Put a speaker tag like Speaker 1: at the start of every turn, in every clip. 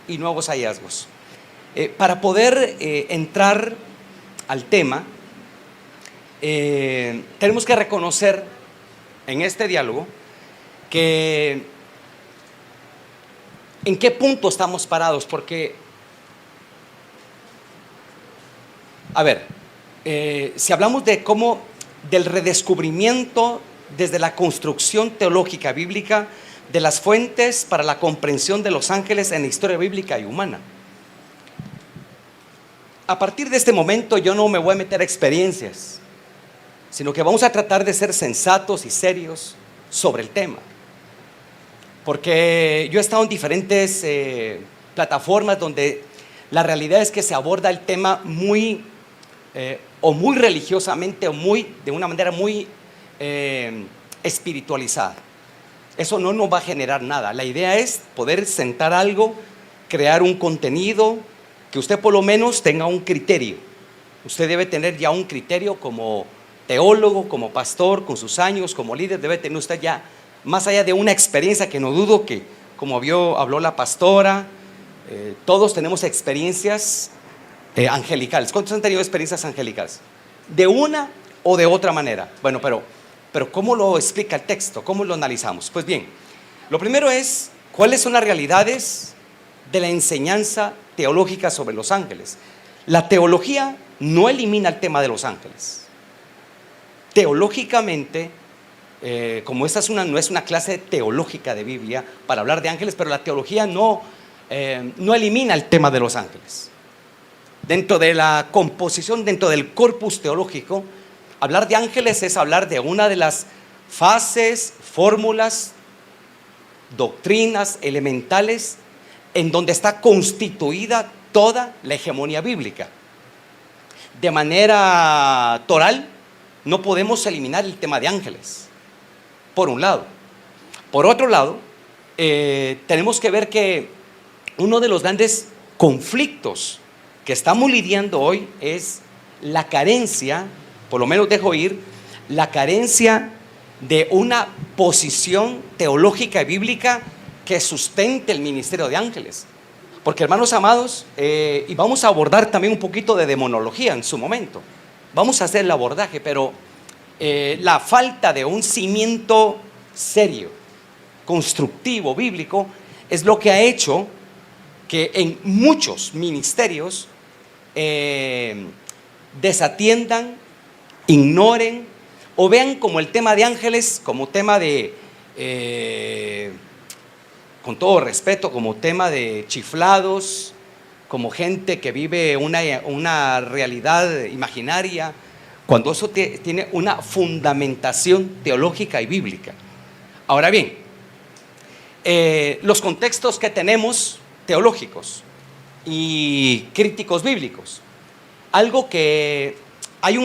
Speaker 1: y nuevos hallazgos. Para poder entrar al tema, tenemos que reconocer en este diálogo que en qué punto estamos parados, porque, a ver, si hablamos de cómo, del redescubrimiento desde la construcción teológica bíblica de las fuentes para la comprensión de los ángeles en la historia bíblica y humana. A partir de este momento yo no me voy a meter a experiencias, sino que vamos a tratar de ser sensatos y serios sobre el tema. Porque yo he estado en diferentes plataformas donde la realidad es que se aborda el tema muy religiosamente o de una manera muy espiritualizada. Eso no nos va a generar nada. La idea es poder sentar algo, crear un contenido, que usted por lo menos tenga un criterio. Usted debe tener ya un criterio como teólogo, como pastor, con sus años, como líder, debe tener usted ya, más allá de una experiencia que no dudo que, como habló la pastora, todos tenemos experiencias angelicales. ¿Cuántos han tenido experiencias angelicales? De una o de otra manera. Bueno, pero ¿cómo lo explica el texto? ¿Cómo lo analizamos? Pues bien, lo primero es, ¿cuáles son las realidades de la enseñanza teológica sobre los ángeles? La teología no elimina el tema de los ángeles. Teológicamente, como esta no es una clase teológica de Biblia para hablar de ángeles, pero la teología no elimina el tema de los ángeles. Dentro de la composición, dentro del corpus teológico, hablar de ángeles es hablar de una de las fases, fórmulas, doctrinas elementales en donde está constituida toda la hegemonía bíblica. De manera toral, no podemos eliminar el tema de ángeles, por un lado. Por otro lado, tenemos que ver que uno de los grandes conflictos que estamos lidiando hoy es la carencia, por lo menos dejo ir, la carencia de una posición teológica y bíblica que sustente el ministerio de ángeles. Porque, hermanos amados, y vamos a abordar también un poquito de demonología en su momento, vamos a hacer el abordaje, pero la falta de un cimiento serio, constructivo, bíblico, es lo que ha hecho que en muchos ministerios desatiendan, ignoren o vean como el tema de ángeles, como tema de, con todo respeto, como tema de chiflados, como gente que vive una realidad imaginaria, cuando eso tiene una fundamentación teológica y bíblica. Ahora bien, los contextos que tenemos teológicos y críticos bíblicos, algo que hay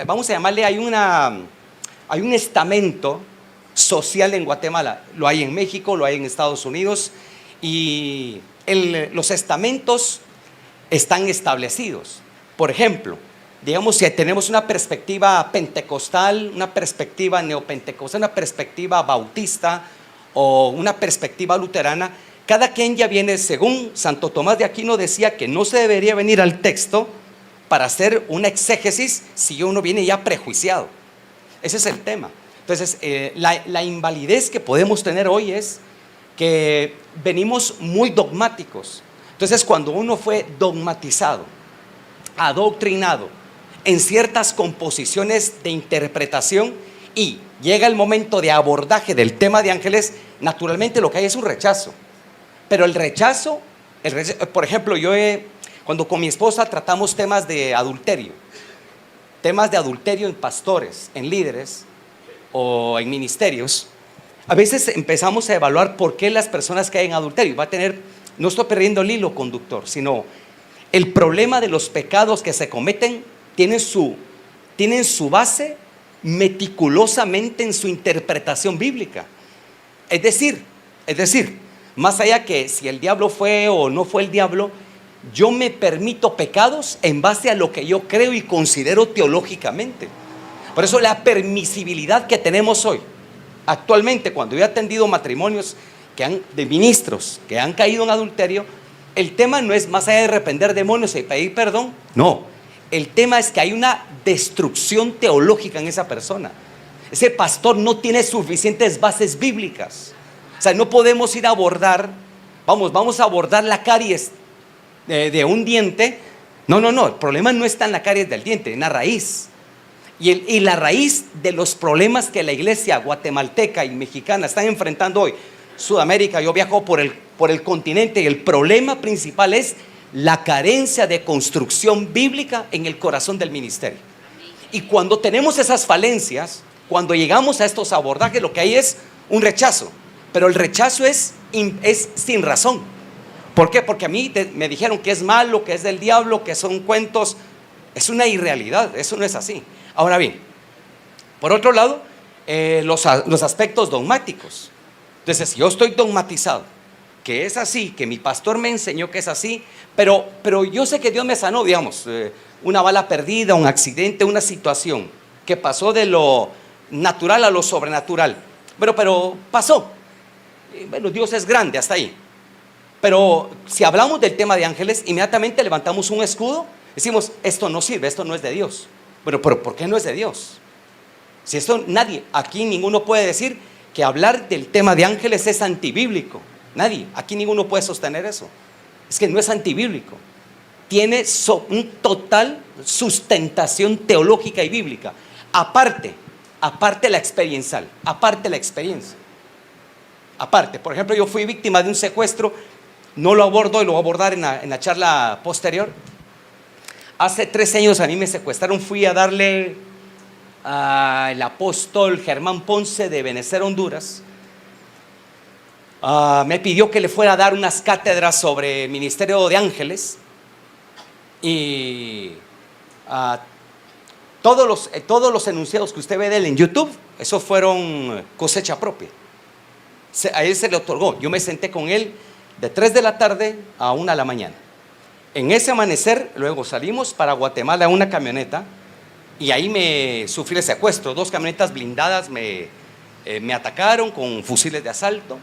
Speaker 1: vamos a llamarle, hay un estamento social en Guatemala, lo hay en México, lo hay en Estados Unidos, y los estamentos están establecidos. Por ejemplo, digamos, si tenemos una perspectiva pentecostal, una perspectiva neopentecostal, una perspectiva bautista o una perspectiva luterana, cada quien ya viene, según Santo Tomás de Aquino decía, que no se debería venir al texto para hacer una exégesis si uno viene ya prejuiciado. Ese es el tema. Entonces, la invalidez que podemos tener hoy es que venimos muy dogmáticos. Entonces, cuando uno fue dogmatizado, adoctrinado en ciertas composiciones de interpretación y llega el momento de abordaje del tema de ángeles, naturalmente lo que hay es un rechazo. Pero el rechazo, por ejemplo, cuando con mi esposa tratamos temas de adulterio en pastores, en líderes o en ministerios, a veces empezamos a evaluar por qué las personas caen en adulterio. No estoy perdiendo el hilo conductor, sino el problema de los pecados que se cometen tienen su base meticulosamente en su interpretación bíblica. Es decir, más allá que si el diablo fue o no fue el diablo, yo me permito pecados en base a lo que yo creo y considero teológicamente. Por eso la permisibilidad que tenemos hoy, actualmente, cuando yo he atendido matrimonios de ministros que han caído en adulterio, El tema no es más allá de reprender demonios y pedir perdón. No, el tema es que hay una destrucción teológica en esa persona. Ese pastor no tiene suficientes bases bíblicas. O sea, no podemos ir a abordar, vamos a abordar la caries de un diente. No, el problema no está en la caries del diente, en la raíz. Y la raíz de los problemas que la iglesia guatemalteca y mexicana están enfrentando hoy, Sudamérica, yo viajo por el continente, y el problema principal es la carencia de construcción bíblica en el corazón del ministerio. Y cuando tenemos esas falencias, cuando llegamos a estos abordajes, lo que hay es un rechazo. Pero el rechazo es sin razón. ¿Por qué? Porque a mí me dijeron que es malo, que es del diablo, que son cuentos. Es una irrealidad, eso no es así. Ahora bien, por otro lado, los aspectos dogmáticos. Entonces, si yo estoy dogmatizado, que es así, que mi pastor me enseñó que es así, pero yo sé que Dios me sanó, digamos, una bala perdida, un accidente, una situación que pasó de lo natural a lo sobrenatural. Pero pasó. Bueno, Dios es grande, hasta ahí. Pero si hablamos del tema de ángeles, inmediatamente levantamos un escudo, decimos, esto no sirve, esto no es de Dios. Bueno, pero ¿por qué no es de Dios? Si esto nadie, aquí ninguno puede decir que hablar del tema de ángeles es antibíblico. Nadie, aquí ninguno puede sostener eso. Es que no es antibíblico. Tiene un total sustentación teológica y bíblica. Aparte la experiencial, aparte la experiencia. Aparte, por ejemplo, yo fui víctima de un secuestro, no lo abordo y lo voy a abordar en la charla posterior. Hace 3 años a mí me secuestraron, fui a darle al apóstol Germán Ponce de Benecer, Honduras. Me pidió que le fuera a dar unas cátedras sobre ministerio de ángeles y todos los enunciados que usted ve de él en YouTube, esos fueron cosecha propia. A él se le otorgó. Yo me senté con él de 3 de la tarde a 1 de la mañana. En ese amanecer, luego salimos para Guatemala en una camioneta y ahí me sufrí el secuestro. 2 camionetas blindadas me atacaron con fusiles de asalto.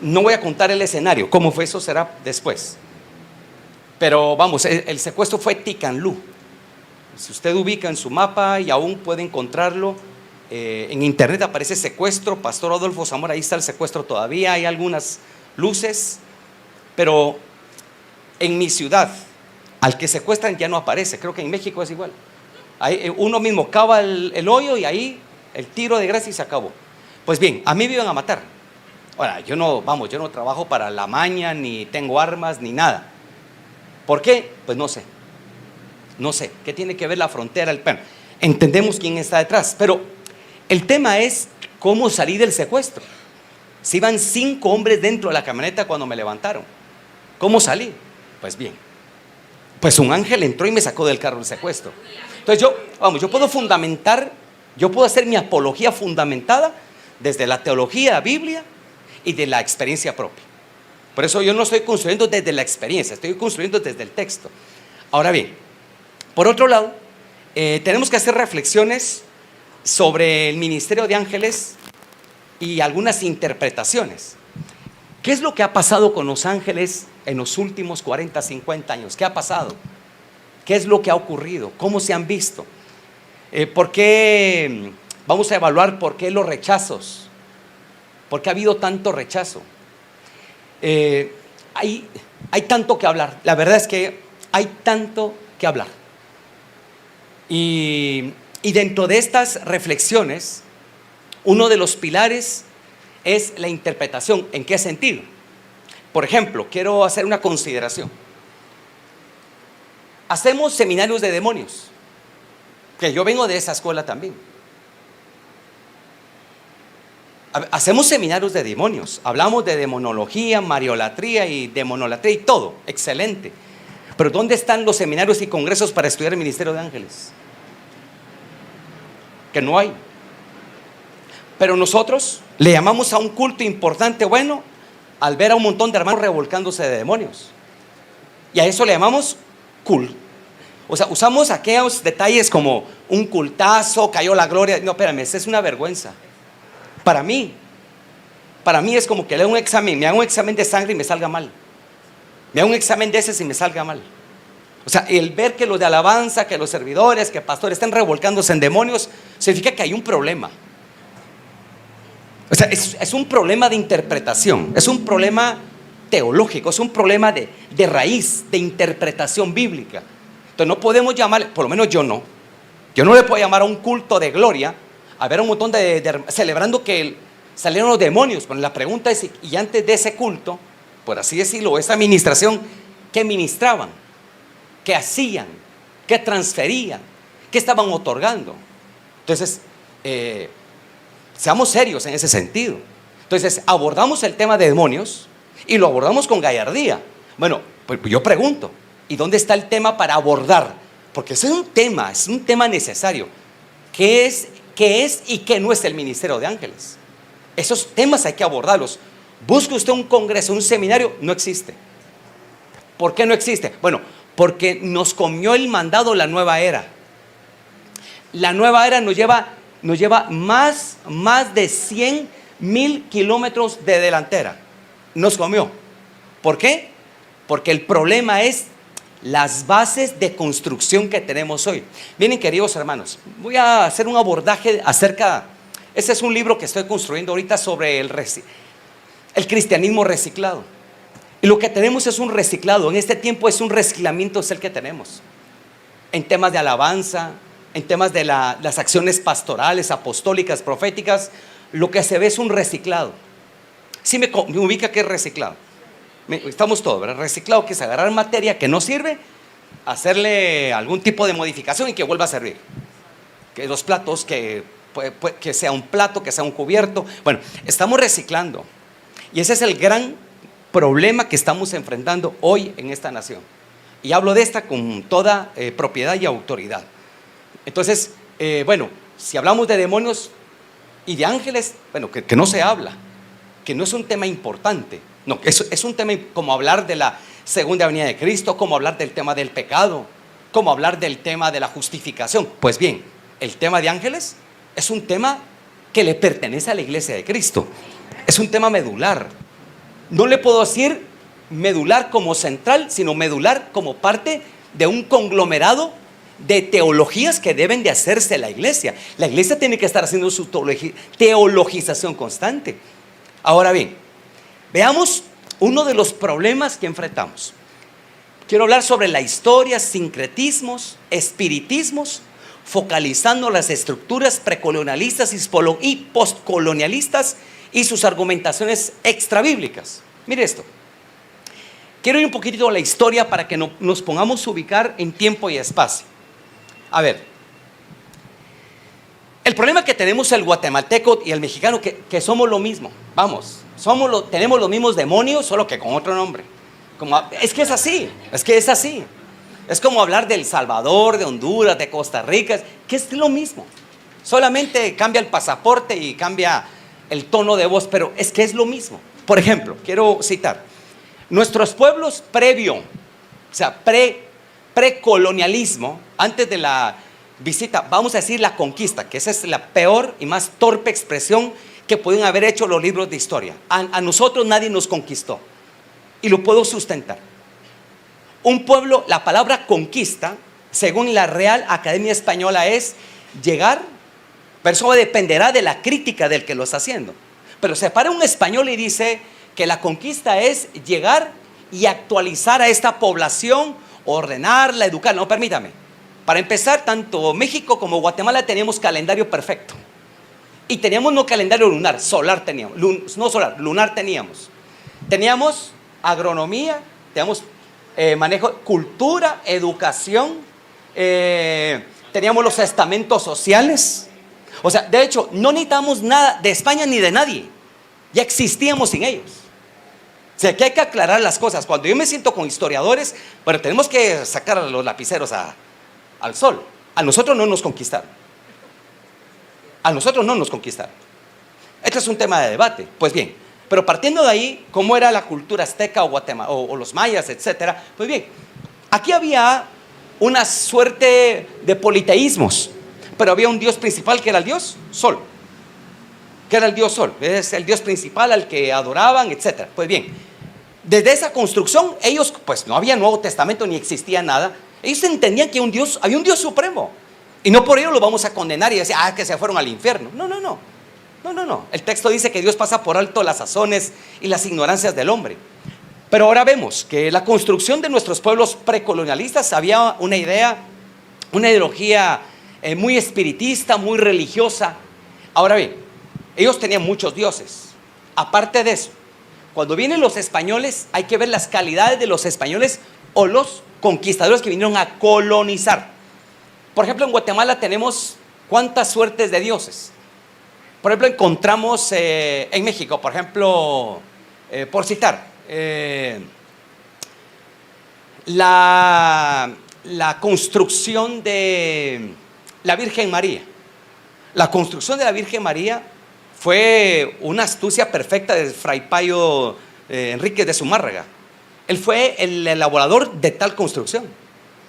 Speaker 1: No voy a contar el escenario, cómo fue, eso será después. Pero vamos, el secuestro fue Ticanlú. Si usted ubica en su mapa y aún puede encontrarlo, en internet aparece secuestro, Pastor Adolfo Zamora, ahí está el secuestro todavía, hay algunas luces, pero en mi ciudad, al que secuestran ya no aparece, creo que en México es igual. Ahí, uno mismo cava el hoyo y ahí el tiro de gracia y se acabó. Pues bien, a mí me iban a matar. Ahora, yo no trabajo para la maña, ni tengo armas, ni nada. ¿Por qué? Pues no sé. ¿Qué tiene que ver la frontera? Bueno, entendemos quién está detrás, pero el tema es cómo salí del secuestro. Si iban 5 hombres dentro de la camioneta cuando me levantaron, ¿cómo salí? Pues bien, pues un ángel entró y me sacó del carro del secuestro. Entonces yo puedo fundamentar, yo puedo hacer mi apología fundamentada desde la teología, Biblia y de la experiencia propia. Por eso yo no estoy construyendo desde la experiencia, estoy construyendo desde el texto. Ahora bien, por otro lado, tenemos que hacer reflexiones sobre el ministerio de ángeles y algunas interpretaciones. ¿Qué es lo que ha pasado con los ángeles en los últimos 40, 50 años? ¿Qué ha pasado? ¿Qué es lo que ha ocurrido? ¿Cómo se han visto? ¿Por qué? Vamos a evaluar por qué los rechazos. ¿Por qué ha habido tanto rechazo? Hay tanto que hablar. La verdad es que hay tanto que hablar. Y dentro de estas reflexiones, uno de los pilares es la interpretación. ¿En qué sentido? Por ejemplo, quiero hacer una consideración. Hacemos seminarios de demonios, que yo vengo de esa escuela también. Hacemos seminarios de demonios, hablamos de demonología, mariolatría y demonolatría y todo, excelente. Pero ¿dónde están los seminarios y congresos para estudiar el ministerio de ángeles? Que no hay. Pero nosotros le llamamos a un culto importante, bueno, al ver a un montón de hermanos revolcándose de demonios. Y a eso le llamamos culto. O sea, usamos aquellos detalles como un cultazo, cayó la gloria. No, espérame, esa es una vergüenza. Para mí para mí es como que le hago un examen, me hago un examen de sangre y me salga mal. Me hago un examen de ese y me salga mal. O sea, el ver que los de alabanza, que los servidores, que pastores estén revolcándose en demonios, significa que hay un problema. O sea, es un problema de interpretación, es un problema teológico, es un problema de raíz, de interpretación bíblica. Entonces no podemos llamar, por lo menos yo no le puedo llamar a un culto de gloria, a ver un montón celebrando que salieron los demonios. Pero la pregunta es, y antes de ese culto, por así decirlo, esa administración, ¿qué ministraban? ¿Qué hacían? ¿Qué transferían? ¿Qué estaban otorgando? Entonces, seamos serios en ese sentido. Entonces, abordamos el tema de demonios y lo abordamos con gallardía. Bueno, pues yo pregunto, ¿y dónde está el tema para abordar? Porque ese es un tema necesario. ¿Qué es y qué no es el ministerio de ángeles? Esos temas hay que abordarlos. Busque usted un congreso, un seminario, no existe. ¿Por qué no existe? Bueno, porque nos comió el mandado la nueva era. La nueva era nos lleva más de 100,000 kilómetros de delantera. Nos comió. ¿Por qué? Porque el problema es las bases de construcción que tenemos hoy. Miren, queridos hermanos, voy a hacer un abordaje ese es un libro que estoy construyendo ahorita sobre el cristianismo reciclado. Y lo que tenemos es un reciclado. En este tiempo es un reciclamiento, es el que tenemos. En temas de alabanza, en temas de las acciones pastorales, apostólicas, proféticas, lo que se ve es un reciclado. ¿Sí me ubica qué es reciclado? Estamos todos, ¿verdad? Reciclado, que es agarrar materia que no sirve, hacerle algún tipo de modificación y que vuelva a servir. Que los platos, que sea un plato, que sea un cubierto. Bueno, estamos reciclando. Y ese es el gran problema que estamos enfrentando hoy en esta nación. Y hablo de esta con toda propiedad y autoridad. Entonces, bueno, si hablamos de demonios y de ángeles, bueno, que no se habla, que no es un tema importante. No, es un tema como hablar de la segunda venida de Cristo, como hablar del tema del pecado, como hablar del tema de la justificación. Pues bien, el tema de ángeles es un tema que le pertenece a la iglesia de Cristo. Es un tema medular. No le puedo decir medular como central, sino medular como parte de un conglomerado de teologías que deben de hacerse la iglesia. La iglesia tiene que estar haciendo su teologización constante. Ahora bien, veamos uno de los problemas que enfrentamos. Quiero hablar sobre la historia, sincretismos, espiritismos, focalizando las estructuras precolonialistas y postcolonialistas y sus argumentaciones extrabíblicas. Mire esto. Quiero ir un poquitito a la historia para que nos pongamos a ubicar en tiempo y espacio. A ver, el problema que tenemos el guatemalteco y el mexicano, que somos lo mismo. Vamos, tenemos los mismos demonios, solo que con otro nombre. Es que es así. Es como hablar de El Salvador, de Honduras, de Costa Rica, que es lo mismo. Solamente cambia el pasaporte y cambia el tono de voz, pero es que es lo mismo. Por ejemplo, quiero citar, nuestros pueblos precolonialismo, antes de la visita, vamos a decir la conquista, que esa es la peor y más torpe expresión que pueden haber hecho los libros de historia. A nosotros nadie nos conquistó, y lo puedo sustentar. Un pueblo, la palabra conquista, según la Real Academia Española, es llegar, pero eso dependerá de la crítica del que lo está haciendo. Pero se para un español y dice que la conquista es llegar y actualizar a esta población, ordenarla, educarla. No, permítame. Para empezar, tanto México como Guatemala teníamos calendario perfecto. Y teníamos no calendario lunar, solar teníamos. No solar, lunar teníamos. Teníamos agronomía, teníamos manejo, cultura, educación, teníamos los estamentos sociales. O sea, de hecho, no necesitamos nada de España ni de nadie. Ya existíamos sin ellos. O sea, que hay que aclarar las cosas. Cuando yo me siento con historiadores, bueno, tenemos que sacar los lapiceros al sol. A nosotros no nos conquistaron. Este es un tema de debate. Pues bien, pero partiendo de ahí, ¿cómo era la cultura azteca o Guatemala, o los mayas, etcétera? Pues bien, aquí había una suerte de politeísmos, pero había un dios principal que era el dios Sol. que era el dios Sol, es el dios principal al que adoraban, etc. Pues bien, desde esa construcción, ellos, pues no había Nuevo Testamento ni existía nada, ellos entendían que había un Dios supremo, y no por ello lo vamos a condenar y decir, que se fueron al infierno. No, no, no. No, no, no. El texto dice que Dios pasa por alto las sazones y las ignorancias del hombre. Pero ahora vemos que la construcción de nuestros pueblos precolonialistas había una idea, una ideología muy espiritista, muy religiosa. Ahora bien, ellos tenían muchos dioses. Aparte de eso, cuando vienen los españoles, hay que ver las calidades de los españoles o los conquistadores que vinieron a colonizar. Por ejemplo, en Guatemala tenemos cuántas suertes de dioses. Por ejemplo, encontramos en México, por ejemplo, por citar, la construcción de la Virgen María. La construcción de la Virgen María fue una astucia perfecta de Fray Payo Enríquez de Zumárraga. Él fue el elaborador de tal construcción.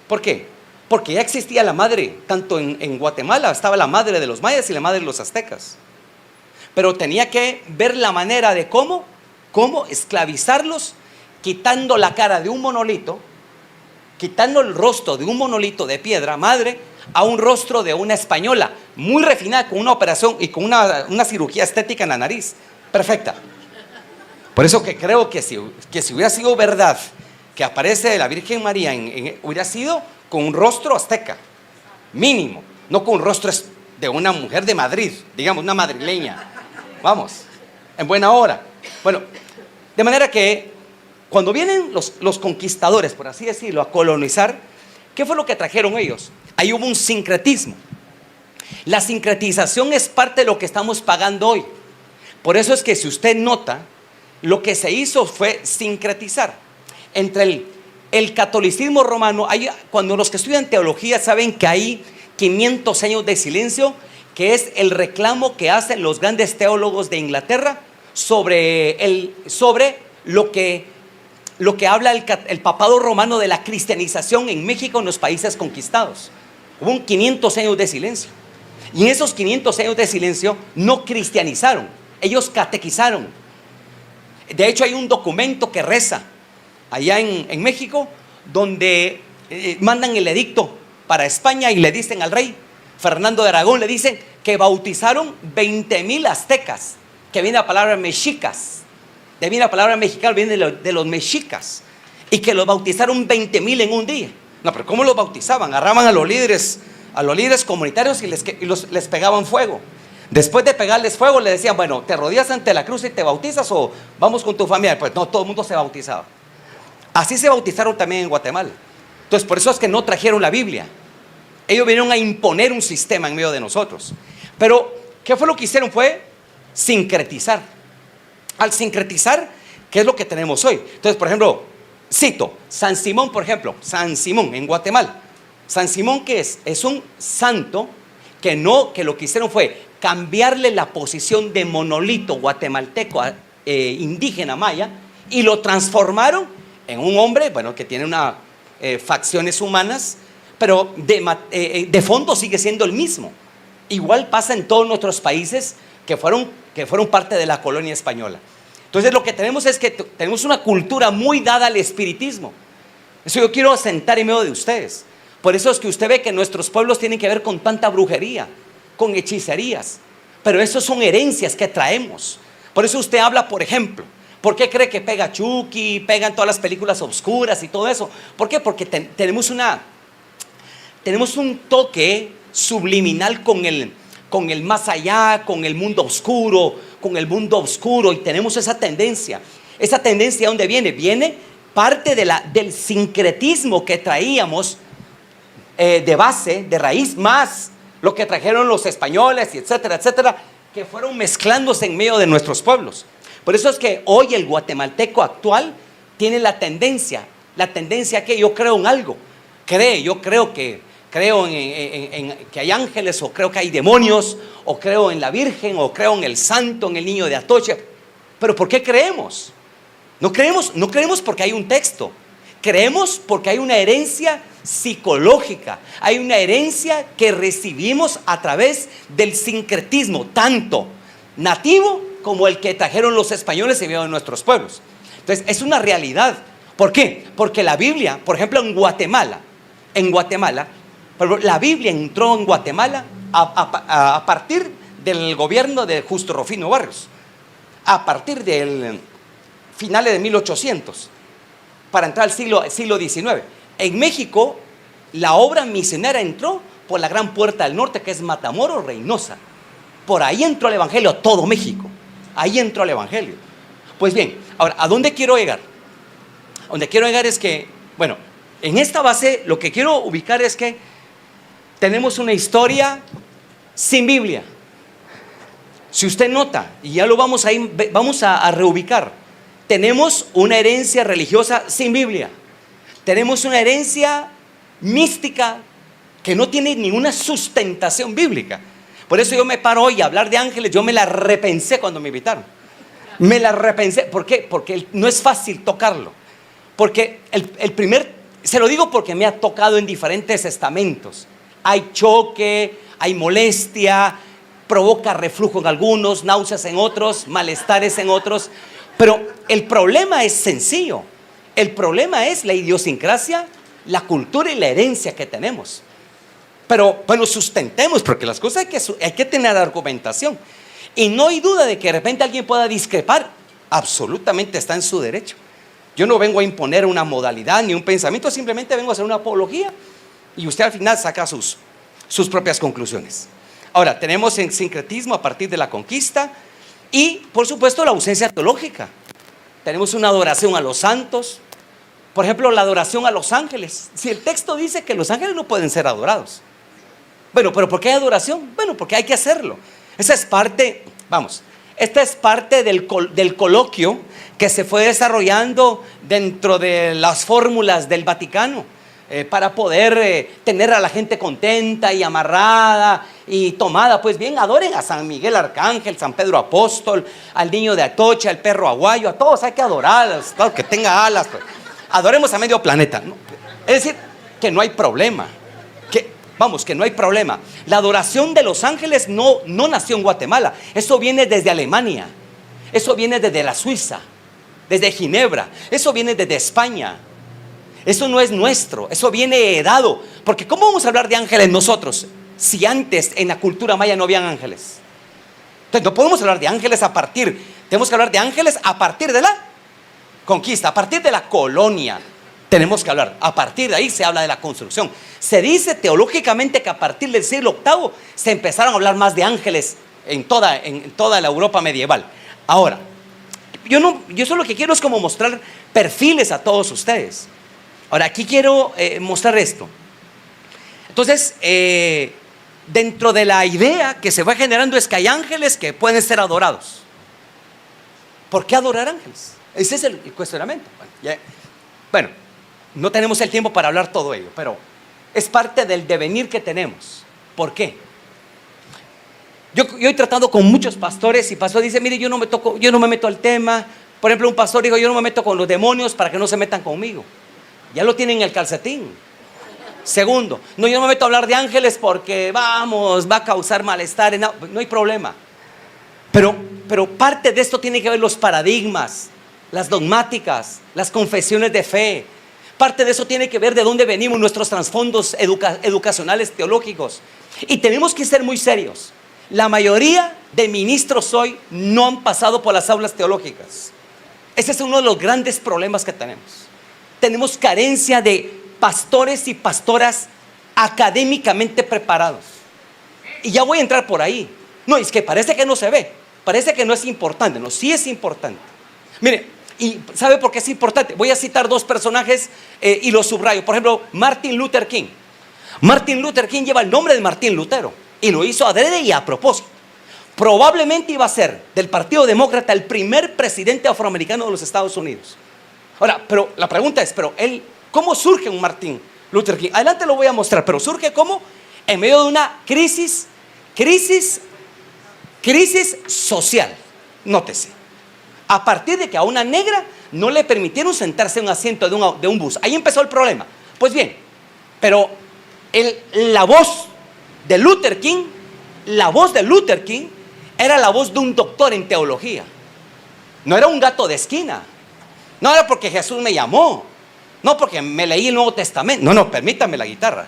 Speaker 1: ¿Por qué? Porque ya existía la madre, tanto en Guatemala estaba la madre de los mayas y la madre de los aztecas. Pero tenía que ver la manera de cómo esclavizarlos, quitando la cara de un monolito, quitando el rostro de un monolito de piedra madre a un rostro de una española muy refinada, con una operación y con una cirugía estética en la nariz perfecta. Por eso que creo que si hubiera sido verdad que aparece la Virgen María, hubiera sido con un rostro azteca mínimo, no con un rostro de una mujer de Madrid, digamos una madrileña. Vamos, en buena hora. Bueno, de manera que cuando vienen los conquistadores, por así decirlo, a colonizar, ¿qué fue lo que trajeron ellos? Ahí hubo un sincretismo. La sincretización es parte de lo que estamos pagando hoy. Por eso es que si usted nota, lo que se hizo fue sincretizar entre el catolicismo romano. Cuando los que estudian teología saben que hay 500 años de silencio, que es el reclamo que hacen los grandes teólogos de Inglaterra sobre lo que habla el papado romano de la cristianización en México, en los países conquistados. Hubo 500 años de silencio, y en esos 500 años de silencio no cristianizaron, ellos catequizaron. De hecho, hay un documento que reza allá en México, donde mandan el edicto para España y le dicen al rey Fernando de Aragón, le dicen que bautizaron 20,000 aztecas, que viene la palabra mexicas, viene la palabra mexicana, viene de los mexicas, y que los bautizaron 20,000 en un día. No, pero ¿cómo los bautizaban? Agarraban a los líderes comunitarios y les pegaban fuego. Después de pegarles fuego, le decían, bueno, ¿te rodillas ante la cruz y te bautizas o vamos con tu familia? Pues no, todo el mundo se bautizaba. Así se bautizaron también en Guatemala. Entonces, por eso es que no trajeron la Biblia. Ellos vinieron a imponer un sistema en medio de nosotros. Pero, ¿qué fue lo que hicieron? Fue sincretizar. Al sincretizar, ¿qué es lo que tenemos hoy? Entonces, por ejemplo, cito, San Simón, por ejemplo, San Simón en Guatemala. San Simón, ¿qué es? Es un santo que lo que hicieron fue cambiarle la posición de monolito guatemalteco indígena maya, y lo transformaron en un hombre, bueno, que tiene facciones humanas, pero de fondo sigue siendo el mismo. Igual pasa en todos nuestros países que fueron parte de la colonia española. Entonces lo que tenemos es que tenemos una cultura muy dada al espiritismo. Eso yo quiero asentar en medio de ustedes. Por eso es que usted ve que nuestros pueblos tienen que ver con tanta brujería, con hechicerías, pero eso son herencias que traemos. Por eso usted habla, por ejemplo, ¿por qué cree que pega Chucky, pegan todas las películas oscuras y todo eso? ¿Por qué? Porque tenemos un toque subliminal con el más allá, con el mundo oscuro, y tenemos esa tendencia. Esa tendencia, ¿de dónde viene? Viene parte del sincretismo que traíamos de base, de raíz, más lo que trajeron los españoles, y etcétera, etcétera, que fueron mezclándose en medio de nuestros pueblos. Por eso es que hoy el guatemalteco actual tiene la tendencia que yo creo en algo. Creo en que hay ángeles, o creo que hay demonios, o creo en la Virgen, o creo en el santo, en el niño de Atocha. Pero ¿por qué creemos? No creemos porque hay un texto. Creemos porque hay una herencia psicológica, hay una herencia que recibimos a través del sincretismo, tanto nativo como el que trajeron los españoles y vieron en nuestros pueblos. Entonces, es una realidad. ¿Por qué? Porque la Biblia, por ejemplo, en Guatemala, la Biblia entró en Guatemala a partir del gobierno de Justo Rufino Barrios, a partir del finales de 1800, para entrar al siglo XIX. En México, la obra misionera entró por la gran puerta del norte, que es Matamoros, Reynosa. Por ahí entró el evangelio a todo México. Ahí entró el evangelio. Pues bien, ahora, ¿a dónde quiero llegar? A donde quiero llegar es que, bueno, en esta base lo que quiero ubicar es que tenemos una historia sin Biblia. Si usted nota, y ya lo vamos a reubicar, tenemos una herencia religiosa sin Biblia. Tenemos una herencia mística que no tiene ninguna sustentación bíblica. Por eso yo me paro hoy a hablar de ángeles. Yo me la repensé cuando me invitaron. Me la repensé. ¿Por qué? Porque no es fácil tocarlo. Porque se lo digo porque me ha tocado en diferentes estamentos. Hay choque, hay molestia, provoca reflujo en algunos, náuseas en otros, malestares en otros. Pero el problema es sencillo. El problema es la idiosincrasia, la cultura y la herencia que tenemos. Pero bueno, sustentemos, porque las cosas hay que tener argumentación. Y no hay duda de que de repente alguien pueda discrepar. Absolutamente está en su derecho. Yo no vengo a imponer una modalidad ni un pensamiento, simplemente vengo a hacer una apología y usted al final saca sus propias conclusiones. Ahora, tenemos el sincretismo a partir de la conquista y, por supuesto, la ausencia teológica. Tenemos una adoración a los santos. Por ejemplo, la adoración a los ángeles. Si el texto dice que los ángeles no pueden ser adorados. Bueno, ¿pero por qué hay adoración? Bueno, porque hay que hacerlo. Esa es parte, esta es parte del coloquio que se fue desarrollando dentro de las fórmulas del Vaticano para poder tener a la gente contenta y amarrada y tomada. Pues bien, adoren a San Miguel Arcángel, San Pedro Apóstol, al niño de Atocha, al perro aguayo, a todos hay que adorarlos, todo que tenga alas. Pues. Adoremos a medio planeta. Es decir, que no hay problema. Que no hay problema. La adoración de los ángeles no nació en Guatemala. Eso viene desde Alemania. Eso viene desde la Suiza, desde Ginebra. Eso viene desde España. Eso no es nuestro. Eso viene heredado. Porque ¿cómo vamos a hablar de ángeles nosotros si antes en la cultura maya no habían ángeles? Entonces no podemos hablar de ángeles tenemos que hablar de ángeles a partir de la conquista, a partir de la colonia. Tenemos que hablar, a partir de ahí se habla de la construcción. Se dice teológicamente que a partir del siglo VIII se empezaron a hablar más de ángeles en toda la Europa medieval. Ahora, yo solo lo que quiero es como mostrar perfiles a todos ustedes. Ahora, aquí quiero mostrar esto. Entonces, dentro de la idea que se va generando es que hay ángeles que pueden ser adorados. ¿Por qué adorar ángeles? Ese es el cuestionamiento. Bueno, no tenemos el tiempo para hablar todo ello, pero es parte del devenir que tenemos. ¿Por qué? Yo he tratado con muchos pastores y pastores dicen, mire, yo no me meto al tema. Por ejemplo, un pastor dijo, yo no me meto con los demonios para que no se metan conmigo. Ya lo tienen en el calcetín. Segundo, yo no me meto a hablar de ángeles porque va a causar malestar. No hay problema. Pero parte de esto tiene que ver los paradigmas, las dogmáticas, las confesiones de fe. Parte de eso tiene que ver de dónde venimos, nuestros trasfondos educacionales, teológicos. Y tenemos que ser muy serios. La mayoría de ministros hoy no han pasado por las aulas teológicas. Ese es uno de los grandes problemas que tenemos. Tenemos carencia de pastores y pastoras académicamente preparados. Y ya voy a entrar por ahí. No, es que parece que no se ve. Parece que no es importante. No, sí es importante. Mire, ¿y sabe por qué es importante? Voy a citar dos personajes y los subrayo. Por ejemplo, Martin Luther King. Martin Luther King lleva el nombre de Martín Lutero y lo hizo adrede y a propósito. Probablemente iba a ser del Partido Demócrata el primer presidente afroamericano de los Estados Unidos. Ahora, pero la pregunta es, ¿cómo surge un Martin Luther King? Adelante lo voy a mostrar, pero surge como en medio de una crisis social. Nótese. A partir de que a una negra no le permitieron sentarse en un asiento de un bus. Ahí empezó el problema. Pues bien, pero la voz de Luther King era la voz de un doctor en teología. No era un gato de esquina. No era porque Jesús me llamó. No porque me leí el Nuevo Testamento. No, no, permítame la guitarra.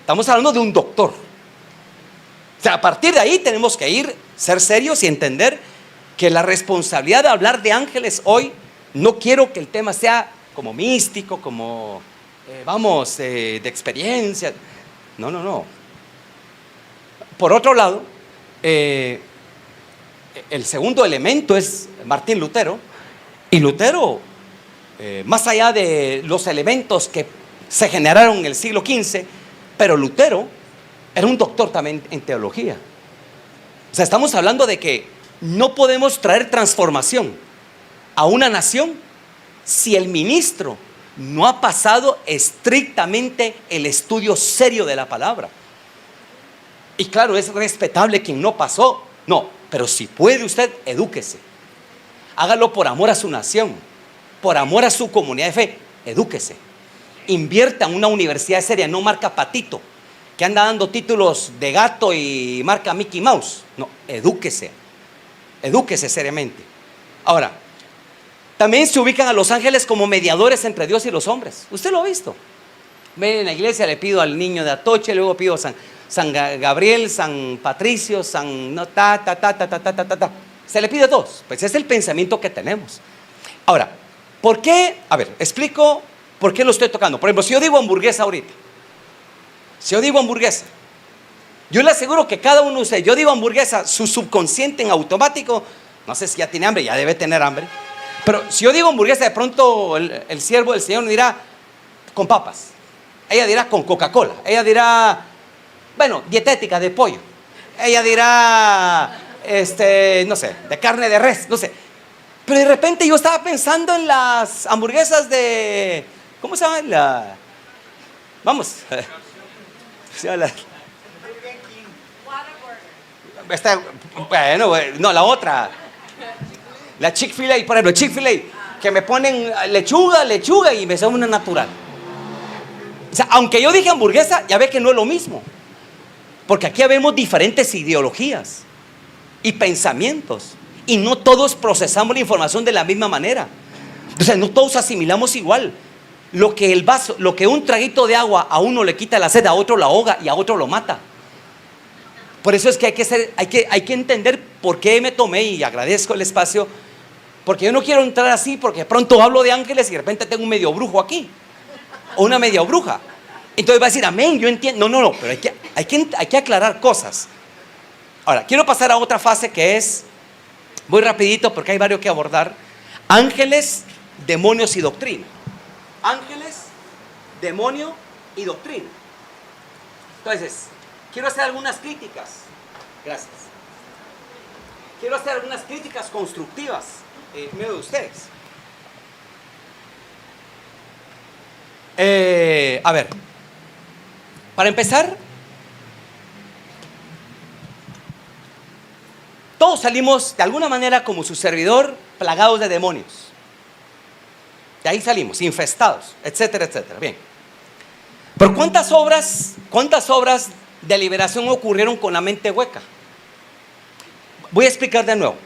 Speaker 1: Estamos hablando de un doctor. O sea, a partir de ahí tenemos que ser serios y entender que la responsabilidad de hablar de ángeles hoy, no quiero que el tema sea como místico, como, de experiencia. No, no, no. Por otro lado, el segundo elemento es Martín Lutero. Y Lutero, más allá de los elementos que se generaron en el siglo XV, pero Lutero era un doctor también en teología. O sea, estamos hablando de que no podemos traer transformación a una nación si el ministro no ha pasado estrictamente el estudio serio de la palabra. Y claro, es respetable quien no pasó. No, pero si puede usted, edúquese. Hágalo por amor a su nación, por amor a su comunidad de fe. Edúquese. Invierta en una universidad seria, no marca Patito, que anda dando títulos de gato y marca Mickey Mouse. No, edúquese. Edúquese seriamente. Ahora, también se ubican a los ángeles como mediadores entre Dios y los hombres. Usted lo ha visto. Ven en la iglesia, le pido al niño de Atoche, luego pido San Gabriel, San Patricio, se le pide a todos. Pues es el pensamiento que tenemos. Ahora, ¿por qué? A ver, explico por qué lo estoy tocando. Por ejemplo, si yo digo hamburguesa ahorita, yo le aseguro que cada uno de ustedes, yo digo hamburguesa, su subconsciente en automático, no sé si ya tiene hambre, ya debe tener hambre, pero si yo digo hamburguesa, de pronto el siervo del Señor dirá con papas, ella dirá con Coca-Cola, ella dirá, bueno, dietética de pollo, ella dirá, no sé, de carne de res, no sé. Pero de repente yo estaba pensando en las hamburguesas de, ¿cómo se llama? Vamos, bueno, no, la otra, la Chick-fil-A, por ejemplo, Chick-fil-A, que me ponen lechuga y me sabe una natural. O sea, aunque yo dije hamburguesa, ya ve que no es lo mismo, porque aquí vemos diferentes ideologías y pensamientos, y no todos procesamos la información de la misma manera. O sea, no todos asimilamos igual. Lo que un traguito de agua a uno le quita la sed, a otro la ahoga y a otro lo mata. Por eso es que hay que entender por qué me tomé, y agradezco el espacio, porque yo no quiero entrar así, porque pronto hablo de ángeles y de repente tengo un medio brujo aquí, o una media bruja. Entonces va a decir, amén, yo entiendo. No, pero hay que aclarar cosas. Ahora, quiero pasar a otra fase que es, voy rapidito porque hay varios que abordar: ángeles, demonios y doctrina. Ángeles, demonio y doctrina. Entonces, quiero hacer algunas críticas. Gracias. Quiero hacer algunas críticas constructivas en medio de ustedes. A ver, para empezar, todos salimos de alguna manera, como su servidor, plagados de demonios. De ahí salimos, infestados, etcétera, etcétera. Bien. Pero ¿cuántas obras de liberación ocurrieron con la mente hueca? Voy a explicar de nuevo.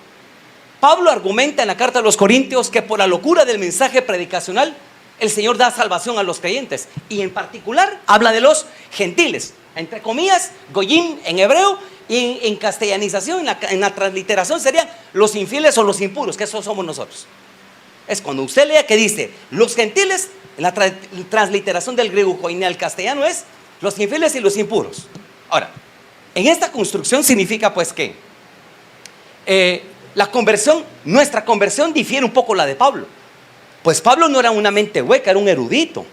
Speaker 1: Pablo argumenta en la carta a los Corintios que por la locura del mensaje predicacional, el Señor da salvación a los creyentes, y en particular habla de los gentiles, entre comillas, goyim en hebreo, y en castellanización, en la transliteración serían los infieles o los impuros, que esos somos nosotros. Es cuando usted lea que dice los gentiles, en la transliteración del griego koiné al castellano es los infieles y los impuros. Ahora, en esta construcción significa pues que nuestra conversión difiere un poco la de Pablo. Pues Pablo no era una mente hueca, era un erudito.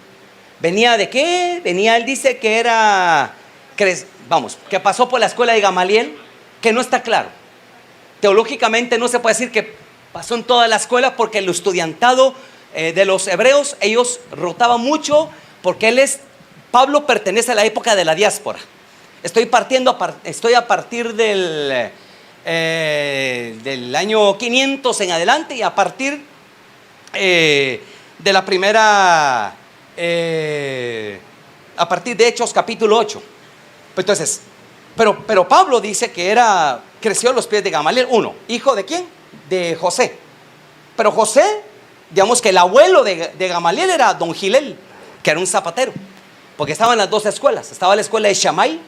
Speaker 1: ¿Venía de qué? Él dice que era, que pasó por la escuela de Gamaliel, que no está claro. Teológicamente no se puede decir que pasó en toda la escuela, porque el estudiantado de los hebreos, ellos rotaban mucho, porque Pablo pertenece a la época de la diáspora. Estoy a partir del año 500 en adelante, y a partir de la primera, a partir de Hechos capítulo 8. Entonces, pero Pablo dice que era creció a los pies de Gamaliel. Uno, ¿hijo de quién? De José. Pero José, digamos que el abuelo de Gamaliel era don Gilel, que era un zapatero, porque estaban las dos escuelas. Estaba la escuela de Shammai,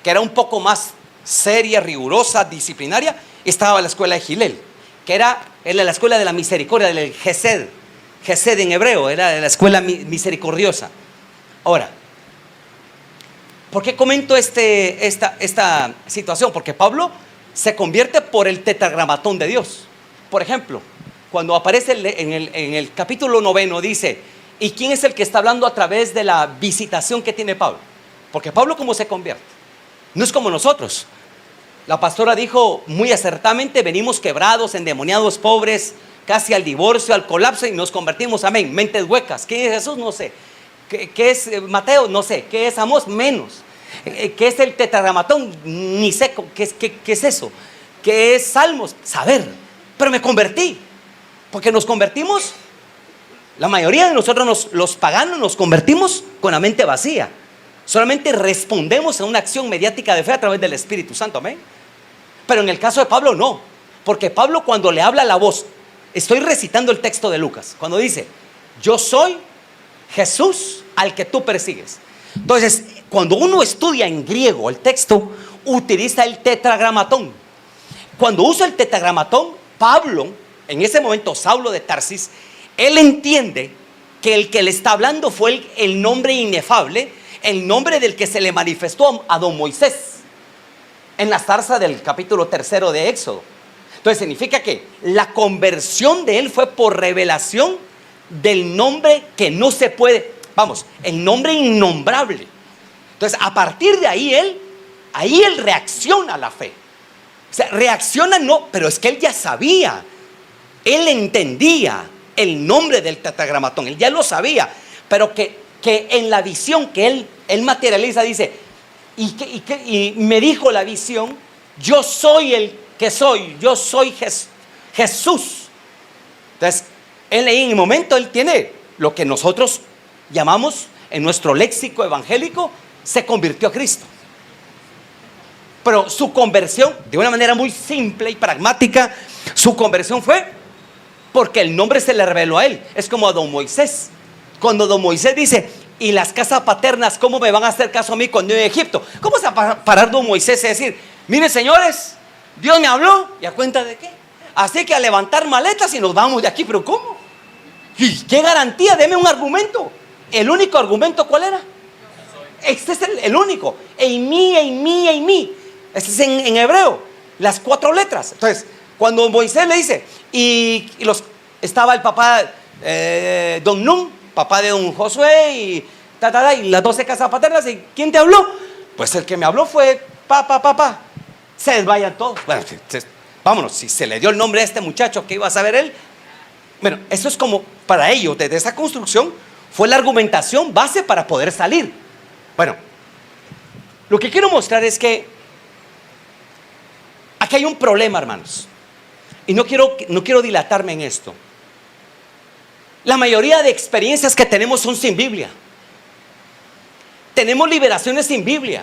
Speaker 1: que era un poco más seria, rigurosa, disciplinaria, y estaba la escuela de Gilel, que era la escuela de la misericordia, del Gesed. Gesed en hebreo, era la escuela misericordiosa. Ahora, ¿por qué comento esta situación? Porque Pablo se convierte por el tetragramatón de Dios. Por ejemplo, cuando aparece en el capítulo 9, dice, ¿y quién es el que está hablando a través de la visitación que tiene Pablo? Porque Pablo, ¿cómo se convierte? No es como nosotros. La pastora dijo muy acertadamente, venimos quebrados, endemoniados, pobres, casi al divorcio, al colapso, y nos convertimos, amén, mentes huecas. ¿Quién es Jesús? No sé. ¿Qué es Mateo? No sé. ¿Qué es Amós? Menos. ¿Qué es el tetragramatón? Ni sé qué es eso. ¿Qué es Salmos? Saber. Pero me convertí, porque nos convertimos, la mayoría de nosotros, los paganos, nos convertimos con la mente vacía. Solamente respondemos a una acción mediática de fe a través del Espíritu Santo, amén. Pero en el caso de Pablo no, porque Pablo, cuando le habla la voz, estoy recitando el texto de Lucas, cuando dice, yo soy Jesús al que tú persigues. Entonces, cuando uno estudia en griego el texto, utiliza el tetragramatón. Cuando usa el tetragramatón, Pablo, en ese momento Saulo de Tarsis, él entiende que el que le está hablando fue el nombre inefable, el nombre del que se le manifestó a don Moisés en la zarza del capítulo 3 de Éxodo. Entonces significa que la conversión de él fue por revelación del nombre que no se puede, vamos, el nombre innombrable. Entonces a partir de ahí él reacciona a la fe. O sea, reacciona no, pero es que él ya sabía, él entendía el nombre del tetragramatón, él ya lo sabía, pero que en la visión que él materializa dice, y me dijo la visión, yo soy el que soy, yo soy Jesús. Entonces, él en el momento, él tiene lo que nosotros llamamos en nuestro léxico evangélico, se convirtió a Cristo. Pero su conversión, de una manera muy simple y pragmática, su conversión fue porque el nombre se le reveló a él. Es como a don Moisés. Cuando don Moisés dice, y las casas paternas, ¿cómo me van a hacer caso a mí cuando yo en Egipto? ¿Cómo se va a parar don Moisés y decir, miren señores, Dios me habló, ¿y a cuenta de qué? Así que a levantar maletas y nos vamos de aquí, pero ¿cómo? ¿Y qué garantía? Deme un argumento. El único argumento, ¿cuál era? Este es el único. En mí. Este es en hebreo, las 4 letras. Entonces, cuando Moisés le dice, estaba el papá, don Nun, papá de don Josué, y las 12 casas paternas, ¿y quién te habló? Pues el que me habló fue papá. Se desvayan todos. Bueno, vámonos, si se le dio el nombre a este muchacho, ¿qué iba a saber él? Bueno, eso es como para ellos, desde esa construcción, fue la argumentación base para poder salir. Bueno, lo que quiero mostrar es que aquí hay un problema, hermanos, y no quiero dilatarme en esto. La mayoría de experiencias que tenemos son sin Biblia. Tenemos liberaciones sin Biblia.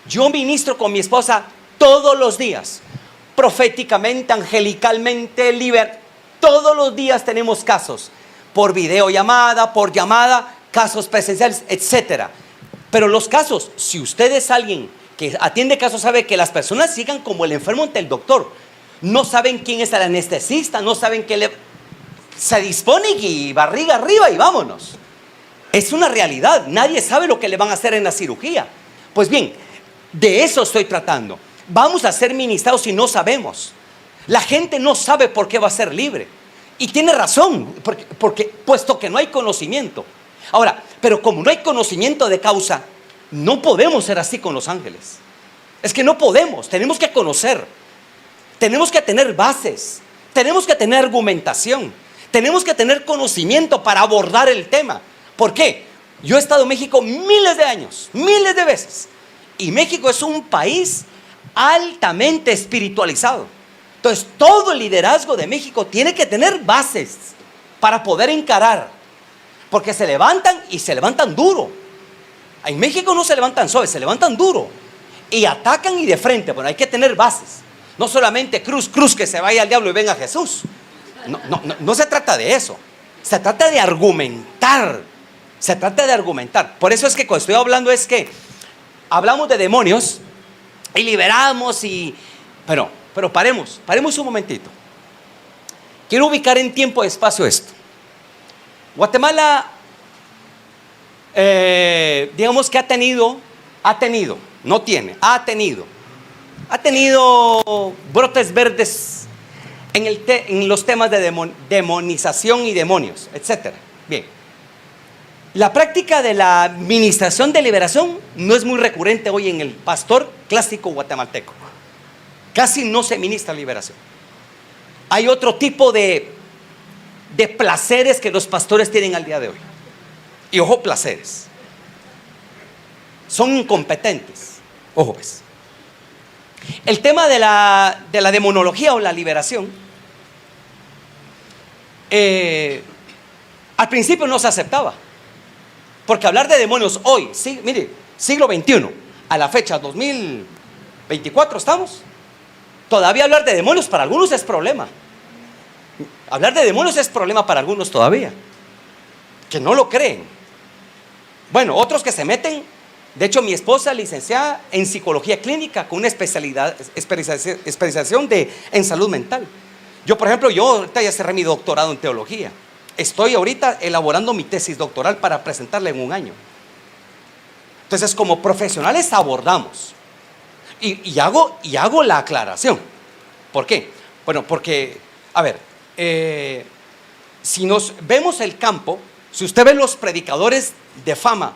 Speaker 1: Yo ministro con mi esposa todos los días, proféticamente, angelicalmente, todos los días tenemos casos, por videollamada, por llamada, casos presenciales, etcétera. Pero los casos, si usted es alguien que atiende casos, sabe que las personas sigan como el enfermo ante el doctor. No saben quién es el anestesista, no saben qué se dispone y barriga arriba y vámonos. Es una realidad, nadie sabe lo que le van a hacer en la cirugía. Pues bien, de eso estoy tratando. Vamos a ser ministrados y no sabemos. La gente no sabe por qué va a ser libre. Y tiene razón, porque puesto que no hay conocimiento. Ahora, pero como no hay conocimiento de causa, no podemos ser así con los ángeles. Es que no podemos, tenemos que conocer. Tenemos que tener bases, tenemos que tener argumentación, tenemos que tener conocimiento para abordar el tema. ¿Por qué? Yo he estado en México miles de años, miles de veces. Y México es un país altamente espiritualizado. Entonces, todo el liderazgo de México tiene que tener bases para poder encarar. Porque se levantan y se levantan duro. En México no se levantan suave, se levantan duro. y atacan y de frente. Bueno, hay que tener bases. No solamente cruz, cruz, que se vaya al diablo y venga Jesús. No se trata de eso. Se trata de argumentar. Se trata de argumentar. Por eso es que cuando estoy hablando es que hablamos de demonios y liberamos pero paremos un momentito. Quiero ubicar en tiempo y espacio esto. Guatemala, digamos que ha tenido brotes verdes en los temas de demonización y demonios, etc. Bien, la práctica de la administración de liberación no es muy recurrente hoy en el pastor clásico guatemalteco. Casi no se ministra liberación. Hay otro tipo de placeres que los pastores tienen al día de hoy. Y ojo, placeres. Son incompetentes. Ojo, pues. El tema de la demonología o la liberación, al principio no se aceptaba. Porque hablar de demonios hoy, sí, mire, siglo XXI, a la fecha 2024 estamos. Todavía hablar de demonios para algunos es problema. Hablar de demonios es problema para algunos todavía, que no lo creen. Bueno, otros que se meten. De hecho, mi esposa licenciada en psicología clínica con una especialización en salud mental. Yo, por ejemplo, ahorita ya cerré mi doctorado en teología. Estoy ahorita elaborando mi tesis doctoral para presentarla en un año. Entonces, como profesionales abordamos. Y hago la aclaración. ¿Por qué? Bueno, porque, a ver, si nos vemos el campo, si usted ve los predicadores de fama,